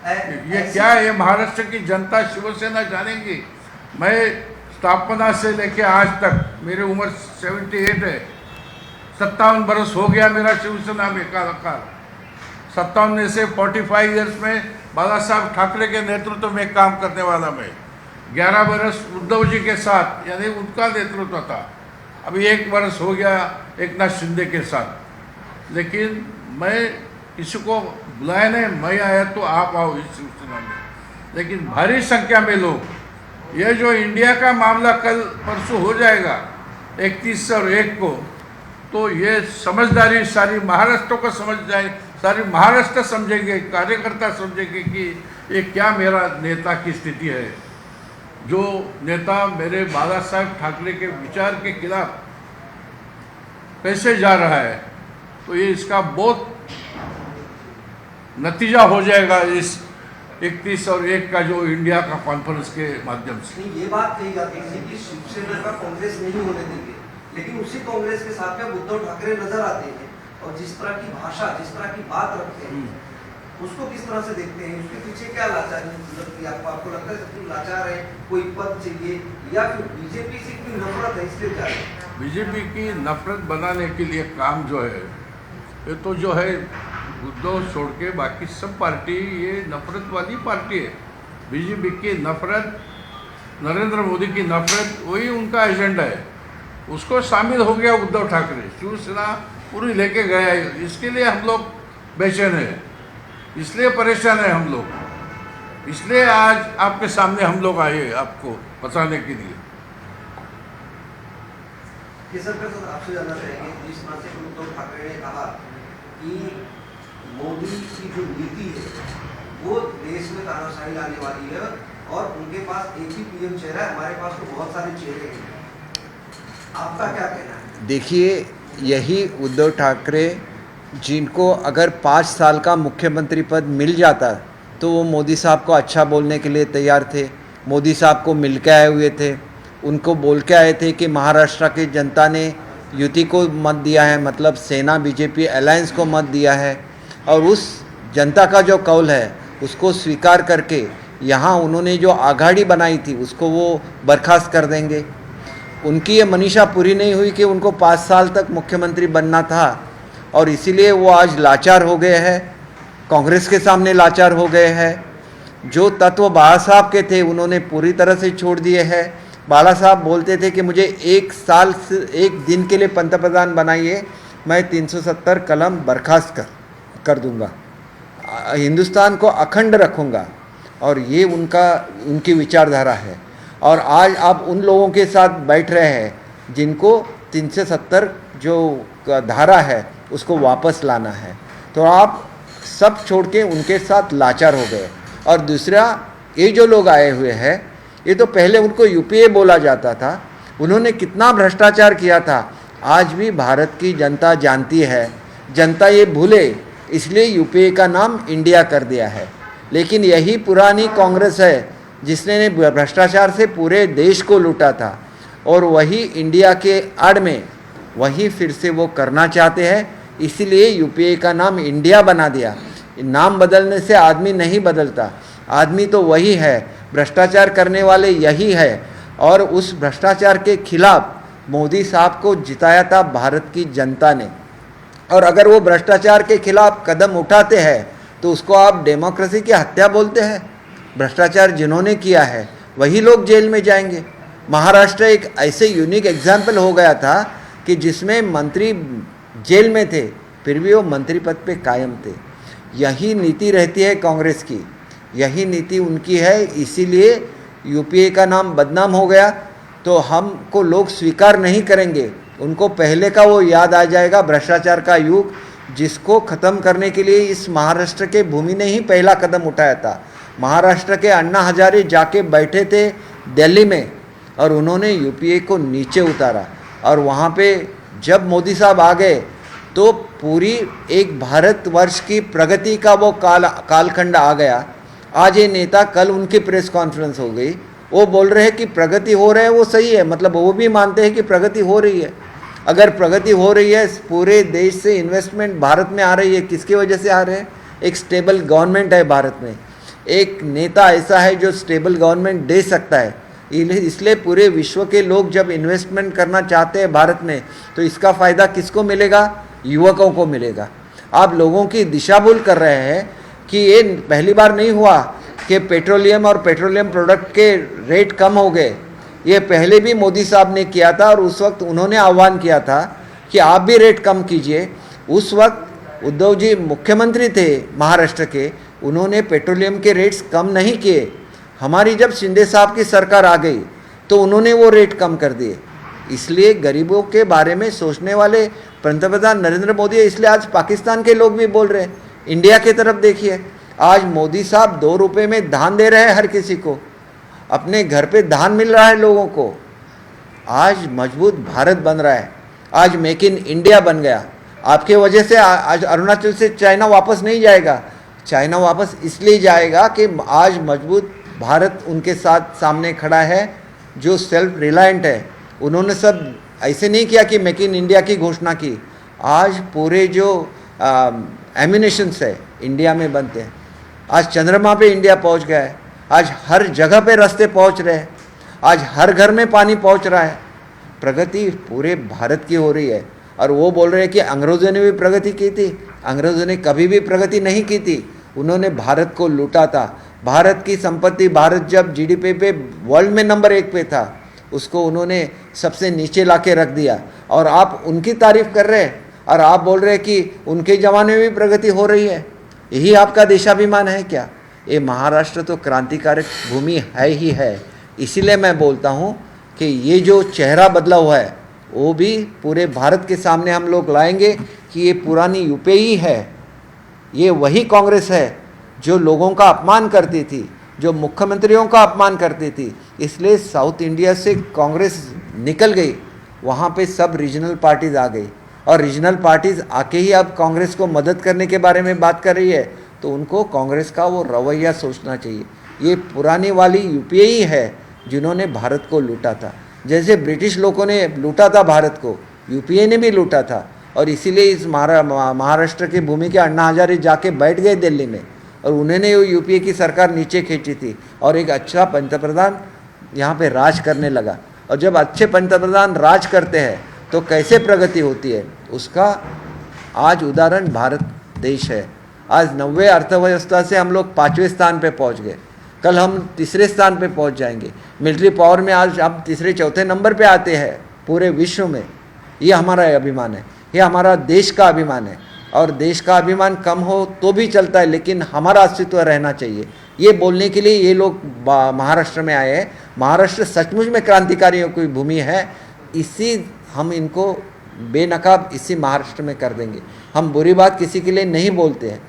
ये क्या है, ये महाराष्ट्र की जनता शिवसेना जानेगी. मैं स्थापना से लेके आज तक, मेरी उम्र 78 है, 57 बरस हो गया मेरा शिवसेना में काल. 57 में से 45 ईयर्स में बाला साहब ठाकरे के नेतृत्व में काम करने वाला मैं. 11 बरस उद्धव जी के साथ, यानी उनका नेतृत्व था. अभी 1 बरस हो गया एकनाथ शिंदे के साथ. लेकिन मैं किसी को बुलाया नहीं, मैं आया तो आप आओ इस शिवसेना में. लेकिन भारी संख्या में लोग, ये जो इंडिया का मामला कल परसों हो जाएगा 31 और 1 को, तो ये समझदारी सारी महाराष्ट्र को समझ जाए, सारी महाराष्ट्र समझेंगे, कार्यकर्ता समझेंगे कि ये क्या मेरा नेता की स्थिति है. जो नेता मेरे बाला साहब ठाकरे के विचार के खिलाफ कैसे जा रहा है, तो ये इसका बहुत नतीजा हो जाएगा इस 31 और 1 का जो इंडिया का कॉन्फ्रेंस के माध्यम से। नहीं, ये बात कही जाती है कि शिवसेना का कांग्रेस नहीं होने देंगे, लेकिन उसी कांग्रेस के साथ में उद्धव ठाकरे नजर आते हैं और जिस तरह की भाषा, जिस तरह की बात रखते हैं, उसको किस तरह से देखते हैं? उसके पीछे क्या लाचारी लगती है आपको? आपको लगता है सब लाचार है, कोई पद चाहिए, या फिर बीजेपी से कोई नफरत है इसलिए जा रहे हैं? बीजेपी की नफरत बनाने के लिए काम जो है, ये तो जो है उद्धव छोड़ के बाकी सब पार्टी ये नफरत वाली पार्टी है। बीजेपी की नफरत, नरेंद्र मोदी की नफरत, वही उनका एजेंडा है। उसको शामिल हो गया उद्धव ठाकरे, शिवसेना पूरी लेके गया है। इसके लिए हम लोग बेचैन है, इसलिए परेशान है हम लोग, इसलिए आज आपके सामने हम लोग आए आपको बताने के लिए। केसरकर सर, आपसे जानना चाहेंगे, जिस तरह से उद्धव ठाकरे ने कहा कि मोदी की जो नीति है वो देश में तानाशाही लाने वाली है और उनके पास एक ही पीएम चेहरा है, हमारे पास तो बहुत सारे चेहरे हैं, आपका क्या कहना है? देखिए, यही उद्धव ठाकरे जिनको अगर 5 साल का मुख्यमंत्री पद मिल जाता तो वो मोदी साहब को अच्छा बोलने के लिए तैयार थे। मोदी साहब को मिल के आए हुए थे, उनको बोल के आए थे कि महाराष्ट्र की जनता ने युति को मत दिया है, मतलब सेना बीजेपी अलायंस को मत दिया है, और उस जनता का जो कौल है उसको स्वीकार करके यहाँ उन्होंने जो आघाड़ी बनाई थी उसको वो बर्खास्त कर देंगे। उनकी ये मनीषा पूरी नहीं हुई कि उनको 5 साल तक मुख्यमंत्री बनना था और इसीलिए वो आज लाचार हो गए हैं, कांग्रेस के सामने लाचार हो गए हैं। जो तत्व बाला साहब के थे उन्होंने पूरी तरह से छोड़ दिए हैं। बाला साहब बोलते थे कि मुझे 1 साल से 1 दिन के लिए पंतप्रधान बनाइए, मैं 370 कलम बर्खास्त कर दूंगा, हिंदुस्तान को अखंड रखूंगा, और ये उनकी विचारधारा है। और आज आप उन लोगों के साथ बैठ रहे हैं जिनको 370 जो धारा है उसको वापस लाना है, तो आप सब छोड़ के उनके साथ लाचार हो गए। और दूसरा, ये जो लोग आए हुए हैं, ये तो पहले उनको यूपीए बोला जाता था, उन्होंने कितना भ्रष्टाचार किया था आज भी भारत की जनता जानती है। जनता ये भूले इसलिए यूपीए का नाम इंडिया कर दिया है। लेकिन यही पुरानी कांग्रेस है जिसने भ्रष्टाचार से पूरे देश को लूटा था, और वही इंडिया के आड़ में वही फिर से वो करना चाहते हैं, इसीलिए यूपीए का नाम इंडिया बना दिया। नाम बदलने से आदमी नहीं बदलता, आदमी तो वही है, भ्रष्टाचार करने वाले यही है। और उस भ्रष्टाचार के खिलाफ मोदी साहब को जिताया था भारत की जनता ने, और अगर वो भ्रष्टाचार के खिलाफ कदम उठाते हैं तो उसको आप डेमोक्रेसी की हत्या बोलते हैं। भ्रष्टाचार जिन्होंने किया है वही लोग जेल में जाएंगे। महाराष्ट्र एक ऐसे यूनिक एग्जाम्पल हो गया था कि जिसमें मंत्री जेल में थे फिर भी वो मंत्री पद पे कायम थे। यही नीति रहती है कांग्रेस की, यही नीति उनकी है, इसीलिए यूपीए का नाम बदनाम हो गया तो हमको लोग स्वीकार नहीं करेंगे। उनको पहले का वो याद आ जाएगा, भ्रष्टाचार का युग, जिसको ख़त्म करने के लिए इस महाराष्ट्र के भूमि ने ही पहला कदम उठाया था। महाराष्ट्र के अन्ना हजारे जाके बैठे थे दिल्ली में और उन्होंने यूपीए को नीचे उतारा, और वहाँ पे जब मोदी साहब आ गए तो पूरी एक भारतवर्ष की प्रगति का वो कालखंड आ गया। आज ये नेता, कल उनकी प्रेस कॉन्फ्रेंस हो गई, वो बोल रहे हैं कि प्रगति हो रहा है, वो सही है, मतलब वो भी मानते हैं कि प्रगति हो रही है। अगर प्रगति हो रही है, पूरे देश से इन्वेस्टमेंट भारत में आ रही है, किसकी वजह से आ रहे हैं? एक स्टेबल गवर्नमेंट है भारत में, एक नेता ऐसा है जो स्टेबल गवर्नमेंट दे सकता है। इसलिए पूरे विश्व के लोग जब इन्वेस्टमेंट करना चाहते हैं भारत में तो इसका फ़ायदा किसको मिलेगा? युवकों को मिलेगा। आप लोगों की दिशा भूल कर रहे हैं कि ये पहली बार नहीं हुआ कि पेट्रोलियम और पेट्रोलियम प्रोडक्ट के रेट कम हो गए। ये पहले भी मोदी साहब ने किया था और उस वक्त उन्होंने आह्वान किया था कि आप भी रेट कम कीजिए। उस वक्त उद्धव जी मुख्यमंत्री थे महाराष्ट्र के, उन्होंने पेट्रोलियम के रेट्स कम नहीं किए। हमारी जब शिंदे साहब की सरकार आ गई तो उन्होंने वो रेट कम कर दिए। इसलिए गरीबों के बारे में सोचने वाले पंतप्रधान नरेंद्र मोदी है, इसलिए आज पाकिस्तान के लोग भी बोल रहे हैं। इंडिया की तरफ देखिए, आज मोदी साहब 2 रुपये में धान दे रहे हैं हर किसी को, अपने घर पे धान मिल रहा है लोगों को। आज मजबूत भारत बन रहा है, आज मेक इन इंडिया बन गया। आपके वजह से आज अरुणाचल से चाइना वापस नहीं जाएगा, चाइना वापस इसलिए जाएगा कि आज मजबूत भारत उनके साथ सामने खड़ा है, जो सेल्फ रिलायंट है। उन्होंने सब ऐसे नहीं किया कि मेक इन इंडिया की घोषणा की। आज पूरे जो एम्यूनेशंस है इंडिया में बनते हैं। आज चंद्रमा पे इंडिया पहुंच गया है। आज हर जगह पे रास्ते पहुंच रहे हैं। आज हर घर में पानी पहुंच रहा है। प्रगति पूरे भारत की हो रही है। और वो बोल रहे हैं कि अंग्रेज़ों ने भी प्रगति की थी। अंग्रेज़ों ने कभी भी प्रगति नहीं की थी। उन्होंने भारत को लूटा था। भारत की संपत्ति, भारत जब जीडीपी पे वर्ल्ड में नंबर 1 पे था, उसको उन्होंने सबसे नीचे ला के रख दिया। और आप उनकी तारीफ कर रहे हैं और आप बोल रहे हैं कि उनके ज़माने में भी प्रगति हो रही है। यही आपका देशाभिमान है क्या? ये महाराष्ट्र तो क्रांतिकारक भूमि है ही है। इसीलिए मैं बोलता हूँ कि ये जो चेहरा बदला हुआ है वो भी पूरे भारत के सामने हम लोग लाएंगे कि ये पुरानी यूपीए ही है। ये वही कांग्रेस है जो लोगों का अपमान करती थी, जो मुख्यमंत्रियों का अपमान करती थी। इसलिए साउथ इंडिया से कांग्रेस निकल गई, वहाँ पे सब रीजनल पार्टीज आ गई और रीजनल पार्टीज आके ही अब कांग्रेस को मदद करने के बारे में बात कर रही है। तो उनको कांग्रेस का वो रवैया सोचना चाहिए। ये पुरानी वाली यूपीए ही है जिन्होंने भारत को लूटा था। जैसे ब्रिटिश लोगों ने लूटा था भारत को, यूपीए ने भी लूटा था। और इसीलिए इस महाराष्ट्र की भूमि के अन्ना हजारे जाके बैठ गए दिल्ली में और उन्होंने यूपीए की सरकार नीचे खींची थी और एक अच्छा पंतप्रधान यहाँ पे राज करने लगा। और जब अच्छे पंतप्रधान राज करते हैं तो कैसे प्रगति होती है, उसका आज उदाहरण भारत देश है। आज 90 अर्थव्यवस्था से हम लोग 5वें स्थान पे पहुँच गए। कल हम 3रे स्थान पे पहुँच जाएंगे। मिलिट्री पावर में आज हम 3-4 नंबर पे आते हैं पूरे विश्व में। ये हमारा अभिमान है, ये हमारा देश का अभिमान है। और देश का अभिमान कम हो तो भी चलता है, लेकिन हमारा अस्तित्व रहना चाहिए। ये बोलने के लिए ये लोग महाराष्ट्र में आए हैं। महाराष्ट्र सचमुच में क्रांतिकारियों की भूमि है। इसी हम इनको बेनकाब इसी महाराष्ट्र में कर देंगे। हम बुरी बात किसी के लिए नहीं बोलते हैं।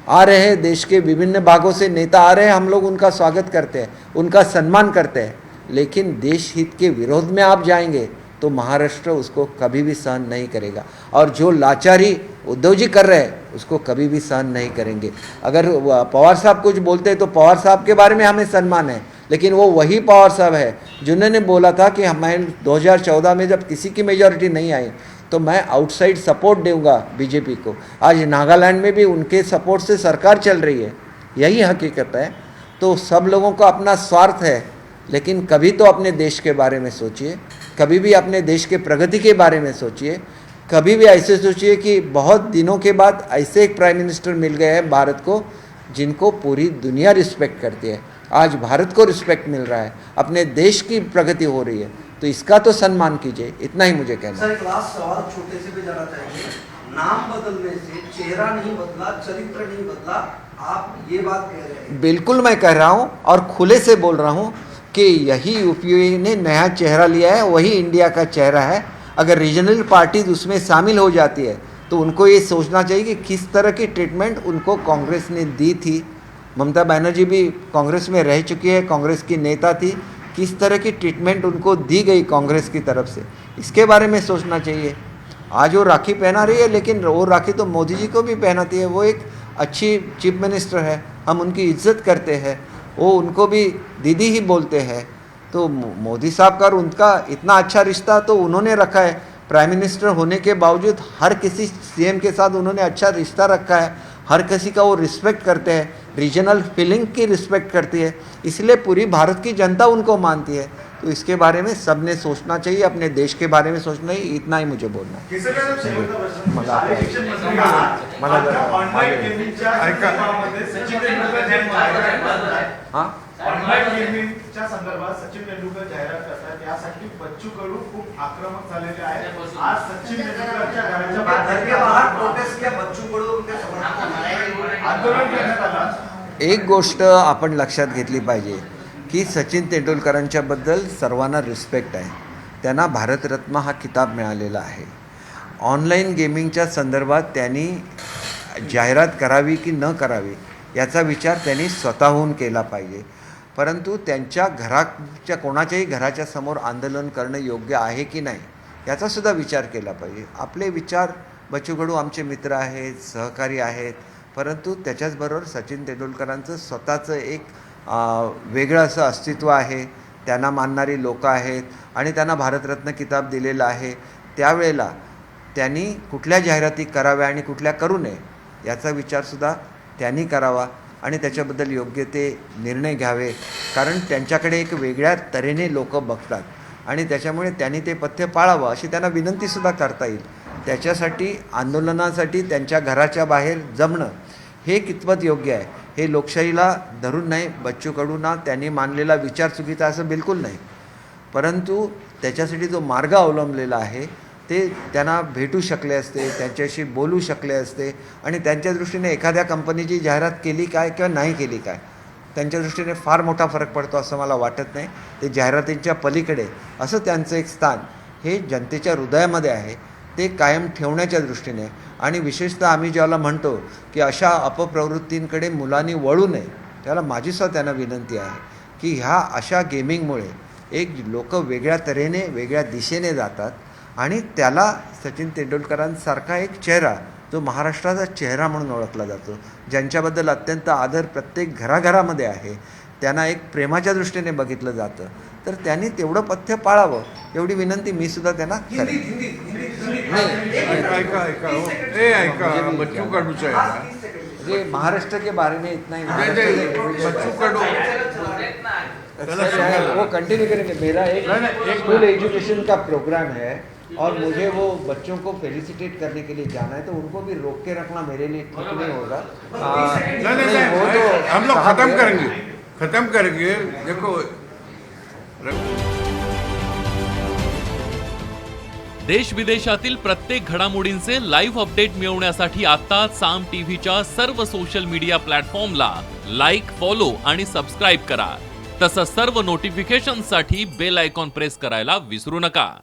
आ रहे हैं देश के विभिन्न भागों से नेता आ रहे हैं, हम लोग उनका स्वागत करते हैं, उनका सम्मान करते हैं। लेकिन देश हित के विरोध में आप जाएंगे तो महाराष्ट्र उसको कभी भी सहन नहीं करेगा। और जो लाचारी उद्धव जी कर रहे हैं उसको कभी भी सहन नहीं करेंगे। अगर पवार साहब कुछ बोलते हैं तो पवार साहब के बारे में हमें सम्मान है, लेकिन वो वही पवार साहब है जिन्होंने बोला था कि मैं 2014 में जब किसी की मेजॉरिटी नहीं आई तो मैं आउटसाइड सपोर्ट दूंगा बीजेपी को। आज नागालैंड में भी उनके सपोर्ट से सरकार चल रही है। यही हकीकत है। तो सब लोगों का अपना स्वार्थ है, लेकिन कभी तो अपने देश के बारे में सोचिए, कभी भी अपने देश के प्रगति के बारे में सोचिए। कभी भी ऐसे सोचिए कि बहुत दिनों के बाद ऐसे एक प्राइम मिनिस्टर मिल गए हैं भारत को जिनको पूरी दुनिया रिस्पेक्ट करती है। आज भारत को रिस्पेक्ट मिल रहा है, अपने देश की प्रगति हो रही है, तो इसका तो सम्मान कीजिए। इतना ही मुझे कहना है। सर, एक लास्ट सवाल छोटे से भी जाना चाहेंगे। नाम बदलने से चेहरा नहीं बदला, चरित्र नहीं बदला, आप ये बात कह रहे हैं? बिल्कुल मैं कह रहा हूँ और खुले से बोल रहा हूँ कि यही यूपीए ने नया चेहरा लिया है, वही इंडिया का चेहरा है। अगर रीजनल पार्टीज उसमें शामिल हो जाती है तो उनको ये सोचना चाहिए कि किस तरह की ट्रीटमेंट उनको कांग्रेस ने दी थी। ममता बनर्जी भी कांग्रेस में रह चुकी है, कांग्रेस की नेता थी। किस तरह की ट्रीटमेंट उनको दी गई कांग्रेस की तरफ से, इसके बारे में सोचना चाहिए। आज वो राखी पहना रही है, लेकिन वो राखी तो मोदी जी को भी पहनाती है। वो एक अच्छी चीफ मिनिस्टर है, हम उनकी इज्जत करते हैं। वो उनको भी दीदी ही बोलते हैं। तो मोदी साहब का और उनका इतना अच्छा रिश्ता तो उन्होंने रखा है। प्राइम मिनिस्टर होने के बावजूद हर किसी सीएम के साथ उन्होंने अच्छा रिश्ता रखा है। हर किसी का वो रिस्पेक्ट करते हैं, रीजनल फीलिंग की रिस्पेक्ट करती है। इसलिए पूरी भारत की जनता उनको मानती है। तो इसके बारे में सबने सोचना चाहिए, अपने देश के बारे में सोचना ही। इतना ही मुझे बोलना है। हाँ, ऑनलाईन गेमिंगच्या संदर्भात सचिन तेंडुलकर जाहिरात करतात, यासाठी बच्चू कडू खूप आक्रमक झालेले आहेत। आज सचिन तेंडुलकरच्या घराच्या बाहर प्रोटेस्ट किया, बच्चू कडू उनके समर्थन आंदोलन करण्यात आलं। एक गोष्ट आपण लक्षात घेतली पाहिजे की सचिन तेंडुलकरांच्याबद्दल सर्वांना रिस्पेक्ट आहे। त्यांना भारतरत्न हा किताब मिळालेला आहे। ऑनलाईन गेमिंगच्या संदर्भात त्यांनी जाहिरात करावी की न करावी याचा विचार त्यांनी स्वतःहून केला पाहिजे। परंतु त्यांच्या घराच्या कोणाच्याही घराच्या समोर आंदोलन करणं योग्य आहे की नाही याचासुद्धा विचार केला पाहिजे। आपले विचार बच्चू कडू आमचे मित्र आहेत, सहकारी आहेत, परंतु त्याच्याचबरोबर सचिन तेंडुलकरांचं स्वतःचं एक वेगळं असं अस्तित्व आहे, त्यांना मानणारी लोकं आहेत आणि त्यांना भारतरत्न किताब दिलेला आहे. त्यावेळेला त्यांनी कुठल्या जाहिराती कराव्या आणि कुठल्या करू नये याचा विचारसुद्धा त्यांनी करावा आणि त्याच्याबद्दल योग्य ते निर्णय घ्यावे, कारण त्यांच्याकडे एक वेगळ्या तऱ्हेने लोक बघतात आणि त्याच्यामुळे त्यांनी ते पथ्य पाळावं अशी त्यांना विनंतीसुद्धा करता येईल. त्याच्यासाठी आंदोलनासाठी त्यांच्या घराच्या बाहेर जमणं हे कितपत योग्य आहे हे लोकशाहीला धरून नाही. बच्चू कडूंना त्यांनी मानलेला विचार चुकीचा असं बिलकुल नाही, परंतु त्याच्यासाठी जो मार्ग अवलंबलेला आहे ते त्यांना भेटू शकले असते, त्यांच्याशी बोलू शकले असते आणि त्यांच्या दृष्टीने एखाद्या कंपनीची जाहिरात केली काय किंवा नाही केली काय त्यांच्या दृष्टीने फार मोठा फरक पडतो असं मला वाटत नाही. ते जाहिरातींच्या पलीकडे असं त्यांचं एक स्थान हे जनतेच्या हृदयामध्ये आहे, ते कायम ठेवण्याच्या दृष्टीने. आणि विशेषतः आम्ही ज्याला म्हणतो की अशा अपप्रवृत्तींकडे मुलांनी वळू नये, त्याला माझीसुद्धा त्यांना विनंती आहे की ह्या अशा गेमिंगमुळे एक लोक वेगळ्या तऱ्हेने वेगळ्या दिशेने जातात आणि त्याला सचिन तेंडुलकरांसारखा एक चेहरा जो महाराष्ट्राचा चेहरा म्हणून ओळखला जातो, ज्यांच्याबद्दल अत्यंत आदर प्रत्येक घराघरामध्ये आहे, त्यांना एक प्रेमाच्या दृष्टीने बघितलं जातं, तर त्यांनी तेवढं पथ्य पाळावं एवढी विनंती मी सुद्धा त्यांना करेन. ऐका बच्चू कडूचं आहे ना, ये महाराष्ट्र के बारे में इतना ही बच्चू कडू वो कंटिन्यू करेंगे. मेरा एक स्कूल एजुकेशन का प्रोग्राम है और मुझे वो बच्चों को फेलिसिटेट करने के लिए जाना है, तो उनको भी रोक के रखना मेरे लिए ठीक नहीं होगा. नहीं, वो तो हम लोग खत्म करेंगे. देखो देश विदेशातील प्रत्येक घडामोडींचे लाईव्ह अपडेट मिळवण्यासाठी आता साम टीव्हीच्या सर्व सोशल मीडिया प्लॅटफॉर्मला लाईक, फॉलो आणि सबस्क्राईब करा. तसंच सर्व नोटिफिकेशनसाठी बेल आयकॉन प्रेस करायला विसरू नका.